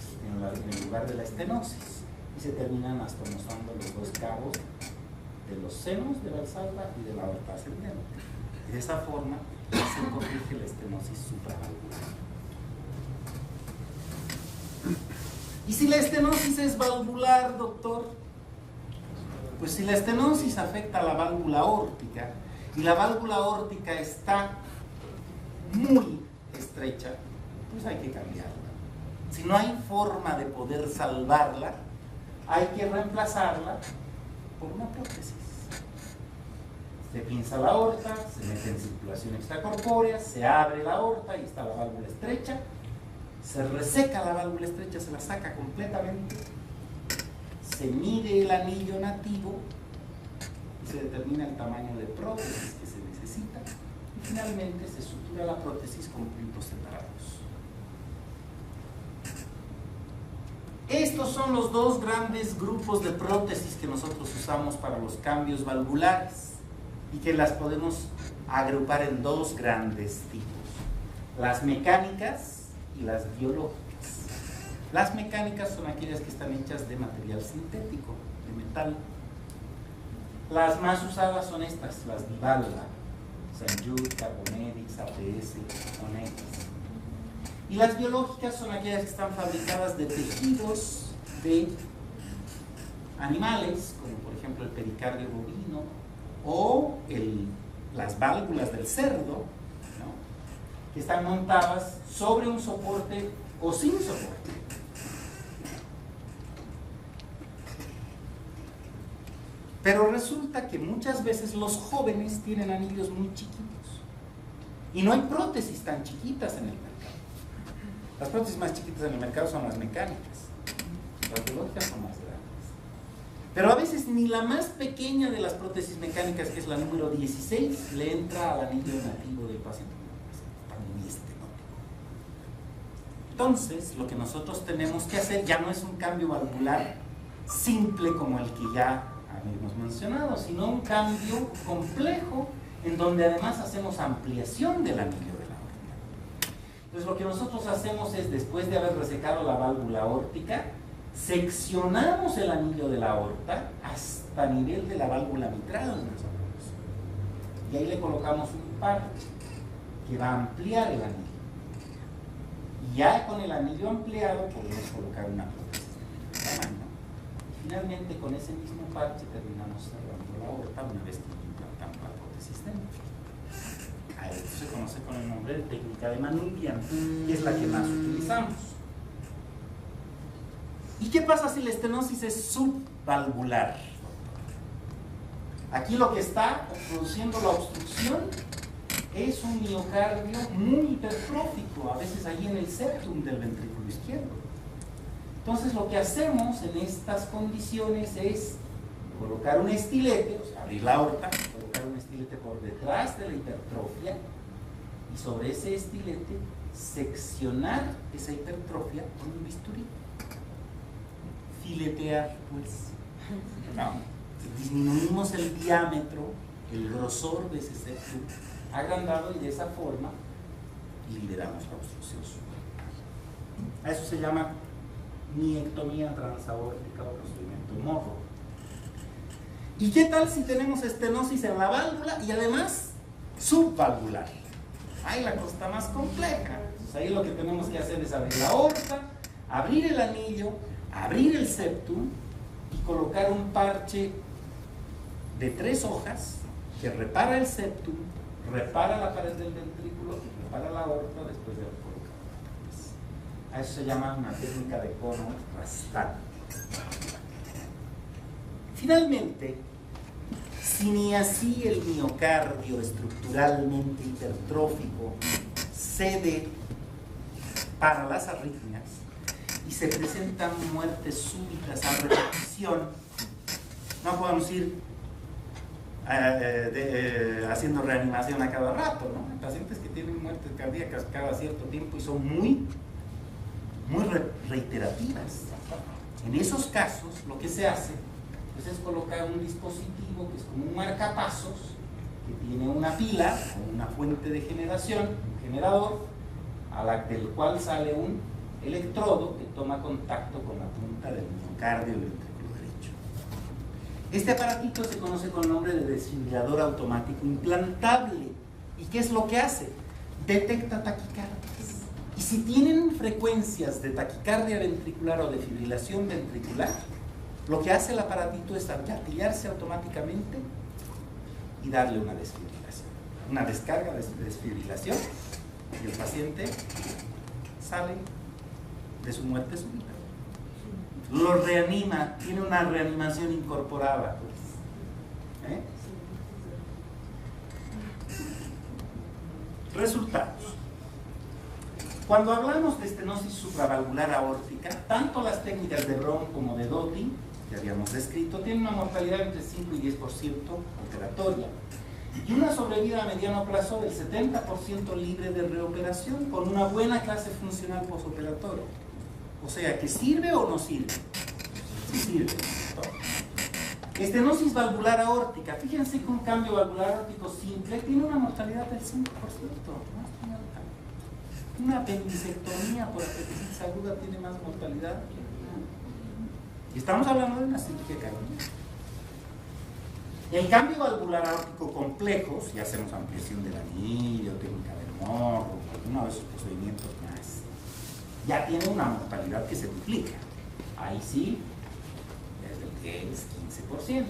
el lugar de la estenosis y se terminan astomosando los dos cabos de los senos de Valsalva y de la aorta ascendente. De esa forma se corrige la estenosis supravalvular. ¿Y si la estenosis es valvular, doctor? Pues si la estenosis afecta a la válvula aórtica y la válvula aórtica está muy estrecha, pues hay que cambiarla. Si no hay forma de poder salvarla, hay que reemplazarla por una prótesis. Se pinza la aorta, se mete en circulación extracorpórea, se abre la aorta y está la válvula estrecha, se reseca la válvula estrecha, se la saca completamente, se mide el anillo nativo y se determina el tamaño de prótesis que se necesita y finalmente se sutura la prótesis con puntos separados. Estos son los dos grandes grupos de prótesis que nosotros usamos para los cambios valvulares y que las podemos agrupar en dos grandes tipos: las mecánicas y las biológicas. Las mecánicas son aquellas que están hechas de material sintético, de metal. Las más usadas son estas, las bivalva, St. Carbonetics, APS, Connects. Y las biológicas son aquellas que están fabricadas de tejidos de animales, como por ejemplo el pericardio bovino o las válvulas del cerdo, ¿no?, que están montadas sobre un soporte o sin soporte. Pero resulta que muchas veces los jóvenes tienen anillos muy chiquitos y no hay prótesis tan chiquitas en el mercado. Las prótesis más chiquitas en el mercado son las mecánicas. Las biológicas son más grandes. Pero a veces ni la más pequeña de las prótesis mecánicas, que es la número 16, le entra al anillo nativo del paciente. Está muy estenótico. Entonces, lo que nosotros tenemos que hacer ya no es un cambio valvular simple como el que ya habíamos mencionado, sino un cambio complejo en donde además hacemos ampliación del anillo de la aorta. Entonces, lo que nosotros hacemos es, después de haber resecado la válvula aórtica, seccionamos el anillo de la aorta hasta nivel de la válvula mitral, más o menos. Y ahí le colocamos un parche que va a ampliar el anillo. Y ya con el anillo ampliado podemos colocar una prótesis de tamaño. Finalmente, con ese mismo parche terminamos cerrando la aorta una vez que implantamos la prótesis dentro. A esto se conoce con el nombre de técnica de Manoogian, que es la que más utilizamos. ¿Y qué pasa si la estenosis es subvalvular? Aquí lo que está produciendo la obstrucción es un miocardio muy hipertrófico, a veces ahí en el septum del ventrículo izquierdo. Entonces lo que hacemos en estas condiciones es colocar un estilete, o sea, abrir la aorta, colocar un estilete por detrás de la hipertrofia y sobre ese estilete seccionar esa hipertrofia con un bisturí. Filetear, pues. No. Disminuimos el diámetro, el grosor de ese septum agrandado y de esa forma liberamos la obstrucción subaracnoidea. A eso se llama miectomía transaórtica o procedimiento Morrow. ¿Y qué tal si tenemos estenosis en la válvula y además subvalvular? Ahí la cosa está más compleja. Entonces ahí lo que tenemos que hacer es abrir la aorta, abrir el anillo, abrir el septum y colocar un parche de 3 hojas que repara el septum, repara la pared del ventrículo y repara la aorta después de haber colocado la prótesis. A eso se llama una técnica de cono rastante. Finalmente, si ni así el miocardio estructuralmente hipertrófico cede para las arritmias y se presentan muertes súbitas a repetición, no podemos ir haciendo reanimación a cada rato, ¿no? Hay pacientes que tienen muertes cardíacas cada cierto tiempo y son muy reiterativas. En esos casos, lo que se hace pues, es colocar un dispositivo que es como un marcapasos, que tiene una pila o una fuente de generación, un generador, del cual sale un electrodo que toma contacto con la punta del miocardio del ventrículo derecho. Este aparatito se conoce con el nombre de desfibrilador automático implantable. ¿Y qué es lo que hace? Detecta taquicardias. Y si tienen frecuencias de taquicardia ventricular o de fibrilación ventricular, lo que hace el aparatito es gatillarse automáticamente y darle una desfibrilación, una descarga de desfibrilación, y el paciente sale de su muerte súbita. Lo reanima, tiene una reanimación incorporada, pues. Resultados. Cuando hablamos de estenosis supravalvular aórtica, tanto las técnicas de Brown como de Doty, que habíamos descrito, tienen una mortalidad entre 5 y 10% operatoria y una sobrevida a mediano plazo del 70% libre de reoperación con una buena clase funcional posoperatoria. O sea, ¿que sirve o no sirve? Sí sirve. Estenosis valvular aórtica. Fíjense que un cambio valvular aórtico simple tiene una mortalidad del 5%. No es muy alta. Una apendicectomía por apendicitis aguda tiene más mortalidad. Y estamos hablando de una cirugía cardíaca. En cambio valvular aórtico complejo, si hacemos ampliación del anillo, técnica del Morrow, uno de esos procedimientos más, ya tiene una mortalidad que se duplica. Ahí sí, desde el 10-15%.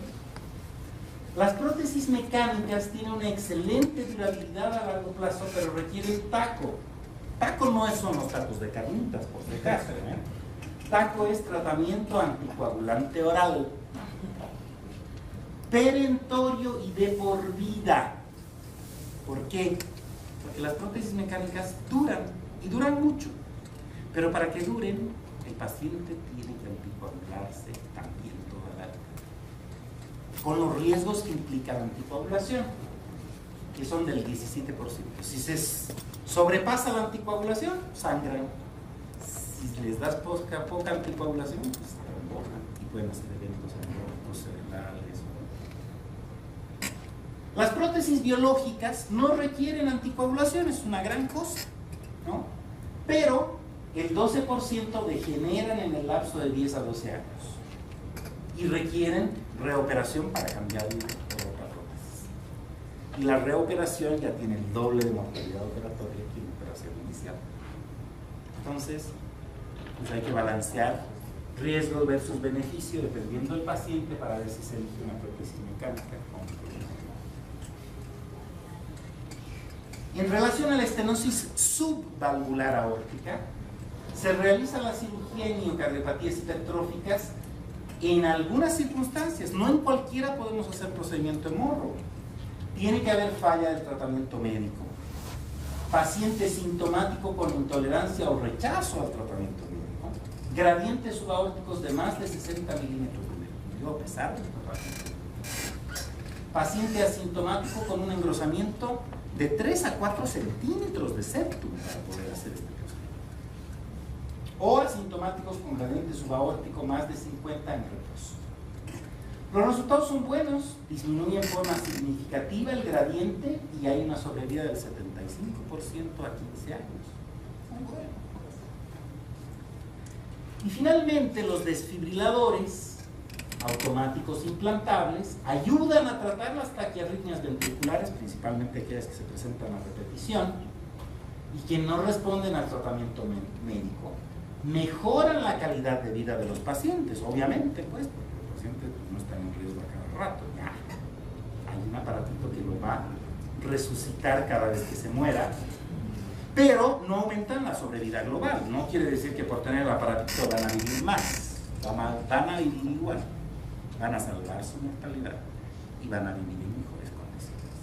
Las prótesis mecánicas tienen una excelente durabilidad a largo plazo, pero requieren taco. Taco no son los tacos de carnitas, por si acaso, ¿eh? Taco es tratamiento anticoagulante oral, perentorio y de por vida. ¿Por qué? Porque las prótesis mecánicas duran, y duran mucho. Pero para que duren, el paciente tiene que anticoagularse también toda la vida, con los riesgos que implica la anticoagulación, que son del 17%. Si se sobrepasa la anticoagulación, sangran. Si les das poca anticoagulación, pues trombonan y pueden hacer eventos aortos cerebrales. Las prótesis biológicas no requieren anticoagulación, es una gran cosa, ¿no? Pero el 12% degeneran en el lapso de 10 a 12 años y requieren reoperación para cambiarla por otra prótesis. Y la reoperación ya tiene el doble de mortalidad operatoria que la operación inicial. Entonces, pues hay que balancear riesgos versus beneficio dependiendo del paciente para ver si se elige una prótesis mecánica. En relación a la estenosis subvalvular aórtica, se realiza la cirugía en miocardiopatías hipertróficas en algunas circunstancias, no en cualquiera podemos hacer procedimiento hemorro. Tiene que haber falla del tratamiento médico. Paciente sintomático con intolerancia o rechazo al tratamiento médico. Gradientes subaórticos de más de 60 milímetros de mercurio a pesar del tratamiento. Paciente asintomático con un engrosamiento de 3 a 4 centímetros de septum para poder hacer este procedimiento. O asintomáticos con gradiente subaórtico más de 50 en reposo. Los resultados son buenos, disminuye en forma significativa el gradiente y hay una sobrevida del 75% a 15 años. Muy bueno. Y finalmente los desfibriladores automáticos implantables ayudan a tratar las taquiarritmias ventriculares, principalmente aquellas que se presentan a repetición y que no responden al tratamiento médico. Mejoran la calidad de vida de los pacientes, obviamente, pues, porque los pacientes no están en riesgo a cada rato. Ya hay un aparatito que lo va a resucitar cada vez que se muera, pero no aumentan la sobrevida global. No quiere decir que por tener el aparatito van a vivir más, van a vivir igual. Van a salvar su mortalidad y van a vivir en mejores condiciones.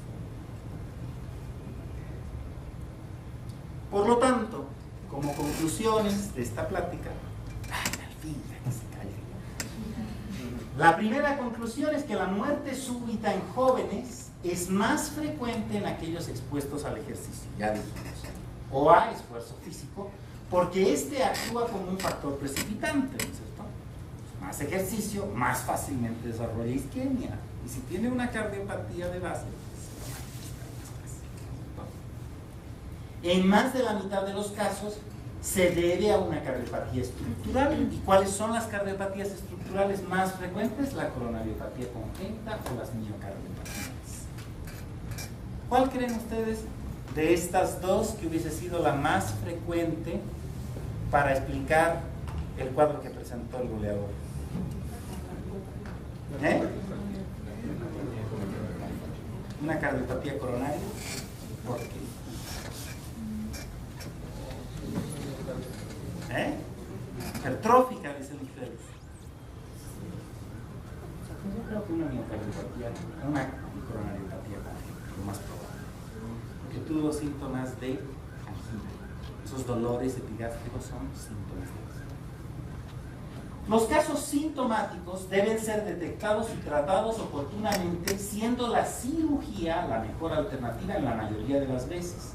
Por lo tanto, como conclusiones de esta plática, al fin ya que se calle. La primera conclusión es que la muerte súbita en jóvenes es más frecuente en aquellos expuestos al ejercicio, ya dijimos, o a esfuerzo físico, porque este actúa como un factor precipitante, ¿no es cierto? Más ejercicio, más fácilmente desarrolla isquemia. Y si tiene una cardiopatía de base, en más de la mitad de los casos se debe a una cardiopatía estructural. ¿Y cuáles son las cardiopatías estructurales más frecuentes? La coronariopatía congénita o las miocardiopatías. ¿Cuál creen ustedes de estas dos que hubiese sido la más frecuente para explicar el cuadro que presentó el goleador? Una cardiopatía coronaria. ¿Por qué? Hipertrófica, dicen ustedes. Yo creo que una miocardiopatía, una coronariopatía, lo más probable. Porque tuvo síntomas de angina. Esos dolores epigástricos son síntomas de angina. Los casos sintomáticos deben ser detectados y tratados oportunamente, siendo la cirugía la mejor alternativa en la mayoría de las veces,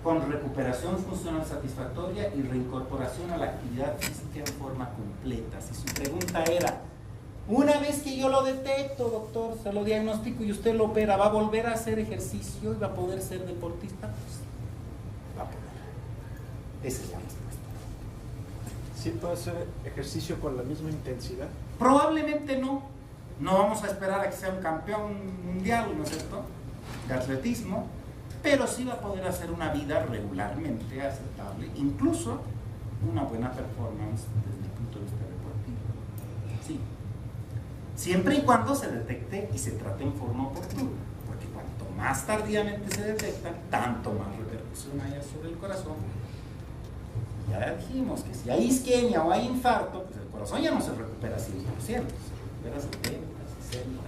con recuperación funcional satisfactoria y reincorporación a la actividad física en forma completa. Si su pregunta era, una vez que yo lo detecto, doctor, se lo diagnostico y usted lo opera, ¿va a volver a hacer ejercicio y va a poder ser deportista? Pues va a poder. Esa es la respuesta. ¿Sí puede hacer ejercicio con la misma intensidad? Probablemente no. No vamos a esperar a que sea un campeón mundial, ¿no es cierto?, de atletismo, pero sí va a poder hacer una vida regularmente aceptable, incluso una buena performance desde el punto de vista deportivo. Sí. Siempre y cuando se detecte y se trate en forma oportuna, porque cuanto más tardíamente se detecta, tanto más repercusión haya sobre el corazón. Ya dijimos que si hay isquemia o hay infarto, pues el corazón ya no se recupera 100%, se recupera 70, 60,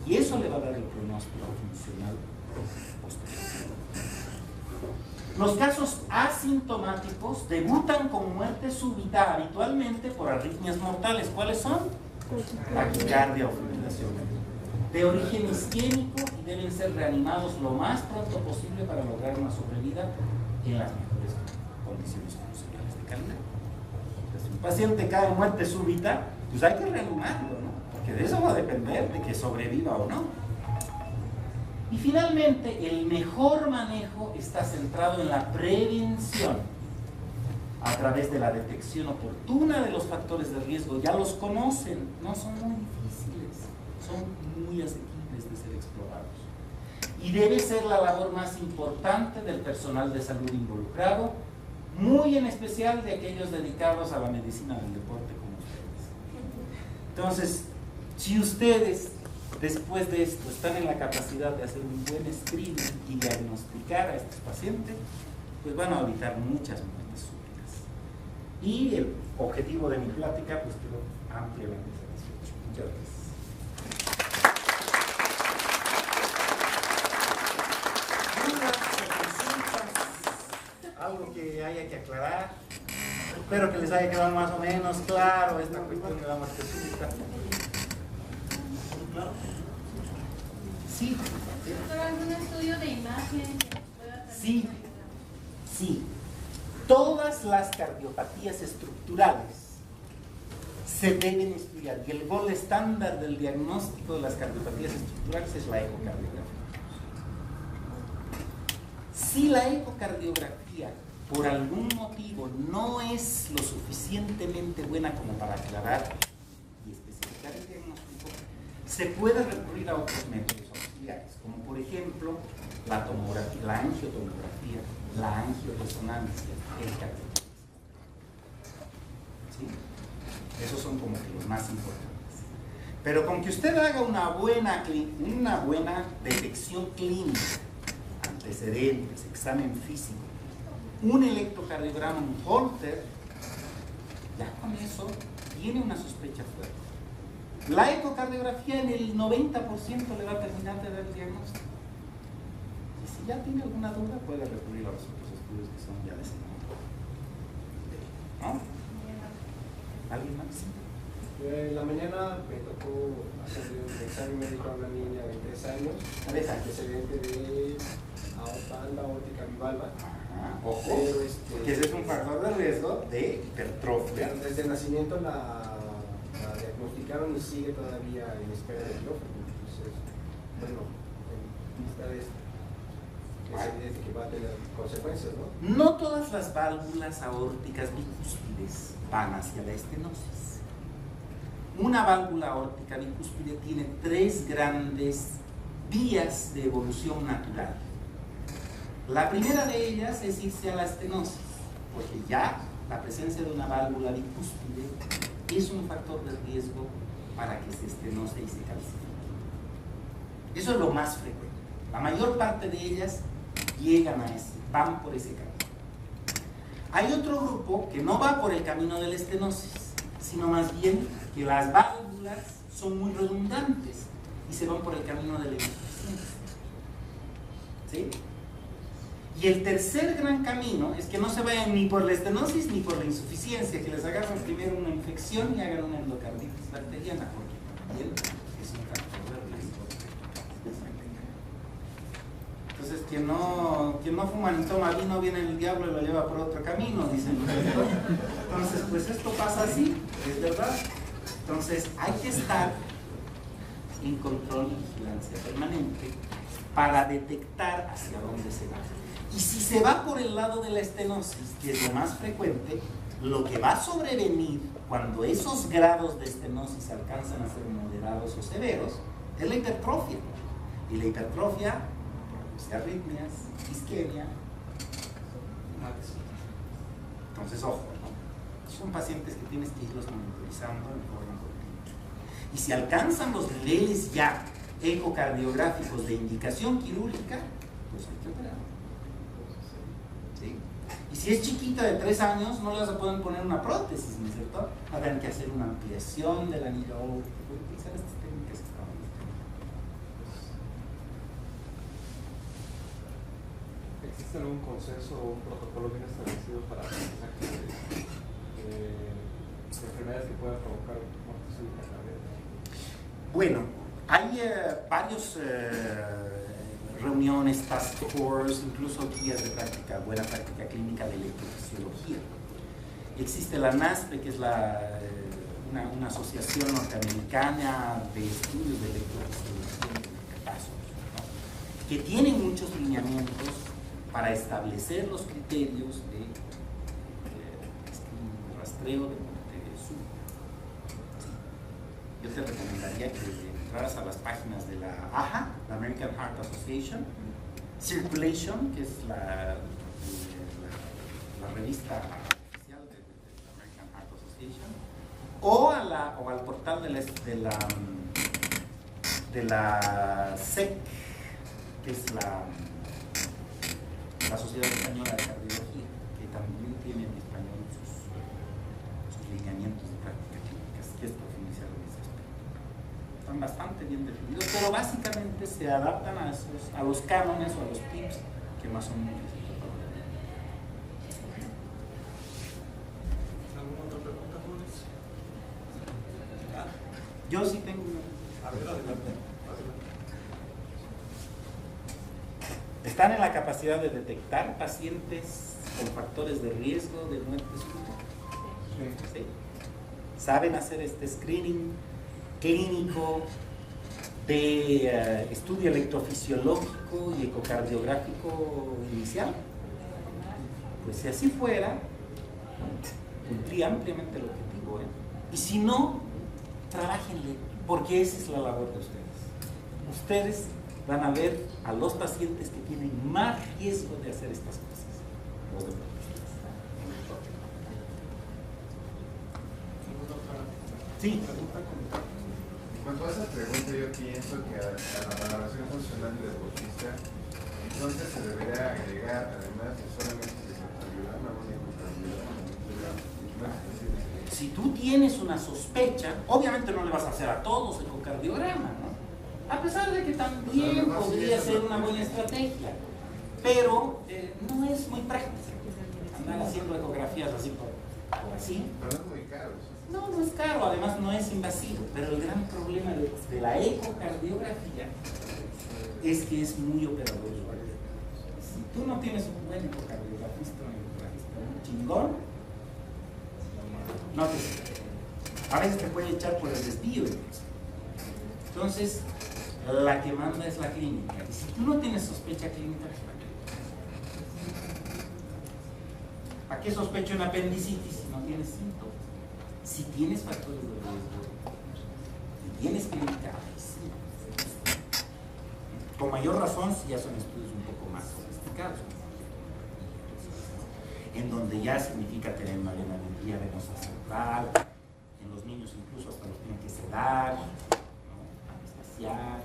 y eso le va a dar el pronóstico funcional posterior. Los casos asintomáticos debutan con muerte súbita habitualmente por arritmias mortales. ¿Cuáles son? Taquicardia o fibrilación. De origen isquémico y deben ser reanimados lo más pronto posible para lograr una sobrevida en las mejores condiciones funcionales de calidad. Si un paciente cae en muerte súbita, pues hay que reanimarlo, ¿no? Porque de eso va a depender de que sobreviva o no. Y finalmente, el mejor manejo está centrado en la prevención a través de la detección oportuna de los factores de riesgo. Ya los conocen, no son muy difíciles, son muy asequibles de ser explorados. Y debe ser la labor más importante del personal de salud involucrado, muy en especial de aquellos dedicados a la medicina del deporte como ustedes. Entonces, si ustedes después de esto están en la capacidad de hacer un buen screening y diagnosticar a estos pacientes, pues van a evitar muchas muertes súbitas. Y el objetivo de mi plática, pues quedó ampliamente satisfecho. Muchas gracias. Algo que haya que aclarar. Espero que les haya quedado más o menos claro esta cuestión de la muerte súbita. ¿Claro? Sí. ¿Doctor, algún estudio de imagen que nos pueda Sí, sí. Todas las cardiopatías estructurales se deben estudiar y el gol estándar del diagnóstico de las cardiopatías estructurales es la ecocardiografía. Si la ecocardiografía por algún motivo no es lo suficientemente buena como para aclarar y especificar el diagnóstico, se puede recurrir a otros métodos auxiliares, como por ejemplo la tomografía, la angiotomografía, la angioresonancia, el cardiología. ¿Sí? Esos son como que los más importantes. Pero con que usted haga una buena detección clínica, antecedentes, examen físico, un electrocardiograma, un Holter, ya con eso tiene una sospecha fuerte. La ecocardiografía en el 90% le va a terminar de dar el diagnóstico. Y si ya tiene alguna duda, puede recurrir a los otros estudios que son ya de ese tipo. ¿No? ¿Alguien más? En la mañana me tocó hacer un examen médico a una niña de 3 años, antecedente de banda aórtica bivalva. Ojo, Pero, que ese es un factor de riesgo de hipertrofia. Pero desde el nacimiento la diagnosticaron y sigue todavía en espera de quirófano. Entonces, bueno, en vista de esto, es evidente que va a tener consecuencias, ¿no? No todas las válvulas aórticas bicúspides van hacia la estenosis. Una válvula aórtica bicúspide tiene 3 grandes vías de evolución natural. La primera de ellas es irse a la estenosis, porque ya la presencia de una válvula bicúspide es un factor de riesgo para que se estenose y se calcifique. Eso es lo más frecuente. La mayor parte de ellas van por ese camino. Hay otro grupo que no va por el camino de la estenosis, sino más bien que las válvulas son muy redundantes y se van por el camino de la insuficiencia. ¿Sí? Y el tercer gran camino es que no se vayan ni por la estenosis ni por la insuficiencia, que les agarren primero una infección y hagan una endocarditis bacteriana, porque también es un factor de riesgo. Entonces, quien no fuma ni toma vino, viene el diablo y lo lleva por otro camino, dicen los otros. Entonces, pues esto pasa así, es verdad. Entonces, hay que estar en control y vigilancia permanente para detectar hacia dónde se va. Y si se va por el lado de la estenosis, que es lo más frecuente, lo que va a sobrevenir cuando esos grados de estenosis alcanzan a ser moderados o severos es la hipertrofia. Y la hipertrofia produce arritmias, isquemia, muerte súbita. Entonces, ojo, ¿no? Son pacientes que tienes que irlos monitorizando en forma continua. Y si alcanzan los niveles ya ecocardiográficos de indicación quirúrgica, pues hay que operar. ¿Sí? Y si es chiquita de 3 años, no le vas a poder poner una prótesis, ¿no es cierto? Habrán que hacer una ampliación del anillo aórtico, utilizar estas técnicas que estamos ¿existe algún consenso o un protocolo bien establecido para el manejo de enfermedades que puedan provocar muerte súbita cardíaca? Bueno, hay varios reuniones, task force, incluso guías de práctica, buena práctica clínica de electrofisiología. Existe la NASPE, que es una asociación norteamericana de estudios de electrofisiología de casos, ¿no? Que tienen muchos lineamientos para establecer los criterios de rastreo de muerte súbita. Sí. Yo te recomendaría que entraras a las páginas de la AHA, la American Heart Association, Circulation, que es la revista oficial de la American Heart Association, o al portal de la SEC, que es la Sociedad Española de Cardiología, que también tiene en español sus lineamientos de práctica clínica, si quieres profundizar en ese aspecto. Están bastante bien definidos, pero básicamente se adaptan a los cánones o a los tips que más o menos necesitan. ¿Alguna otra pregunta, Jules? Yo sí tengo una. A ver, adelante. Están en la capacidad de detectar pacientes con factores de riesgo de muerte súbita. ¿Sí? Saben hacer este screening clínico de estudio electrofisiológico y ecocardiográfico inicial. Pues si así fuera, cumplía ampliamente el objetivo, ¿eh? Y si no, trabajenle, porque esa es la labor de ustedes. Ustedes van a ver a los pacientes que tienen más riesgo de hacer estas cosas. Los deportistas. Sí. En cuanto a esa pregunta, yo pienso que a la valoración funcional del deportista, entonces se debería agregar, además de solamente el ecocardiograma, un ecocardiograma. Si tú tienes una sospecha, obviamente no le vas a hacer a todos ecocardiograma, ¿no? A pesar de que también podría ser una buena estrategia, pero no es muy práctico andar haciendo ecografías así por así. Pero no es muy caro. No, no es caro, además no es invasivo, pero el gran problema de la ecocardiografía es que es muy operador. Si tú no tienes un buen ecocardiografista, un chingón, no te, a veces te puede echar por el desvío. Entonces, la que manda es la clínica. Y si tú no tienes sospecha clínica, ¿para qué sospecho un apendicitis si no tienes síntomas? Si tienes factores de riesgo, si tienes clínica, sí. Con mayor razón si ya son estudios un poco más sofisticados, en donde ya significa tener una venometría venosa central, en los niños incluso hasta los tienen que sedar, ¿no? Anestesiar.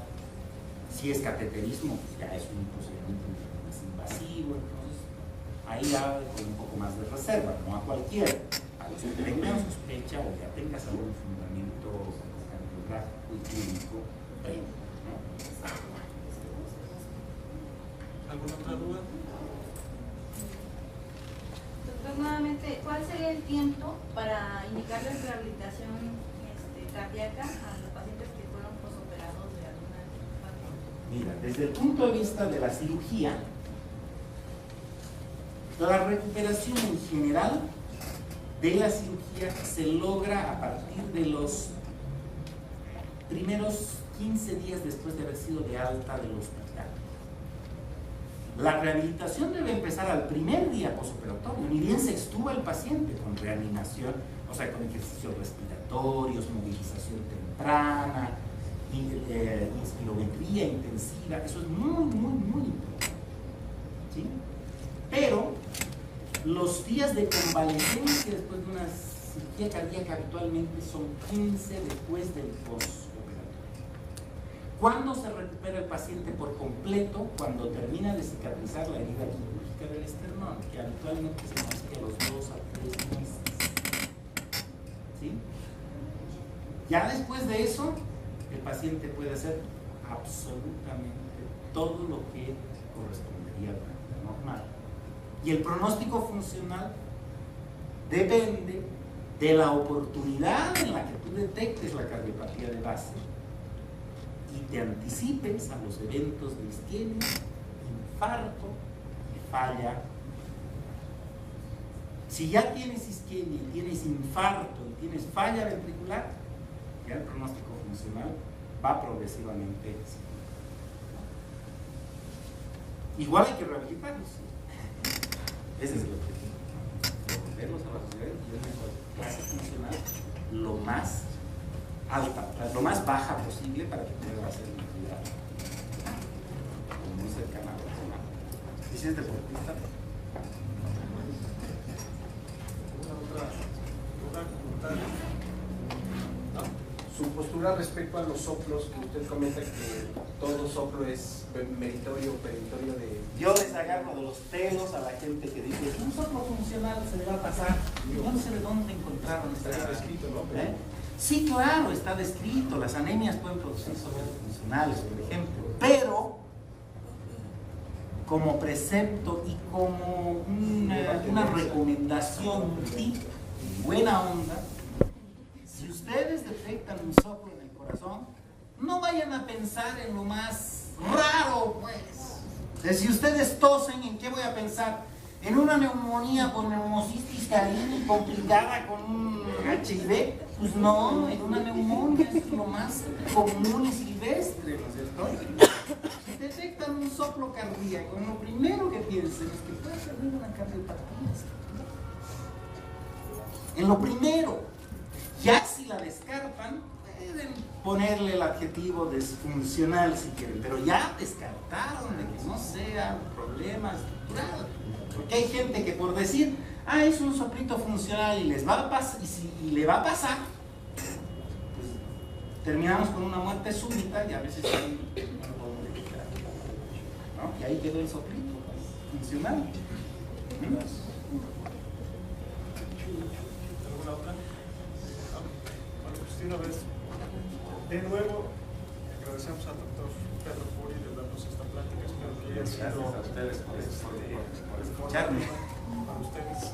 Si es cateterismo, pues ya es un procedimiento más invasivo, entonces ahí ya con un poco más de reserva, no a cualquiera. A los que tengan sospecha o ya tengas algún fundamento cardiográfico y clínico, ¿no? ¿Alguna otra duda? Doctor, nuevamente, ¿cuál sería el tiempo para indicarles rehabilitación cardíaca a los pacientes que fueron posoperados de alguna patología? Mira, desde el punto de vista de la cirugía, la recuperación en general de la cirugía se logra a partir de los primeros 15 días después de haber sido de alta del hospital. La rehabilitación debe empezar al primer día posoperatorio, ni bien se extuba el paciente con reanimación, o sea, con ejercicios respiratorios, movilización temprana, inspirometría intensiva. Eso es muy, muy, muy importante, ¿sí? Pero los días de convalecencia después de una cirugía cardíaca habitualmente son 15 después del postoperatorio. ¿Cuándo se recupera el paciente por completo? Cuando termina de cicatrizar la herida quirúrgica del esternón, que habitualmente se nos hace a los 2 a 3 meses. ¿Sí? Ya después de eso, el paciente puede hacer absolutamente todo lo que correspondería a la vida normal. Y el pronóstico funcional depende de la oportunidad en la que tú detectes la cardiopatía de base y te anticipes a los eventos de isquemia, infarto y falla. Si ya tienes isquemia y tienes infarto y tienes falla ventricular, ya el pronóstico funcional va progresivamente. Igual hay que rehabilitarlos. Ese es el objetivo. Volverlos a la sociedad y tener una clase funcional lo más alta, lo más baja posible para que pueda hacer una actividad muy cercana a la persona. ¿Y si es deportista? Su postura respecto a los soplos, que usted comenta que todo soplo es meritorio o peritorio de... Yo les agarro de los pelos a la gente que dice, un soplo funcional se le va a pasar. Yo no sé de dónde encontraron esta... Está descrito, ¿no? ¿Eh? Sí, claro, está descrito. Las anemias pueden producir soplos funcionales, por ejemplo. Pero, como precepto y como una recomendación, un tip, buena onda, si ustedes detectan un soplo en el corazón, no vayan a pensar en lo más raro, pues. Si ustedes tosen, ¿en qué voy a pensar? En una neumonía con neumocitis carini complicada con un HIV. Pues no, en una neumonía es lo más común y silvestre, ¿no es cierto? Si detectan un soplo cardíaco, lo primero que piensen es que puede ser una cardiopatía. En lo primero. Ya si la descartan, pueden ponerle el adjetivo disfuncional si quieren, pero ya descartaron de que no sea un problema estructural. Porque hay gente que por decir, es un soplito funcional y les va a pasar, y le va a pasar, pues terminamos con una muerte súbita y a veces hay no podemos detectar, ¿no? Y ahí quedó el soplito funcional. ¿Alguna otra? Bueno, pues una vez, de nuevo, agradecemos al doctor Pedro Puri de darnos esta plática. Espero que haya sido Gracias a ustedes por escucharme. para ustedes.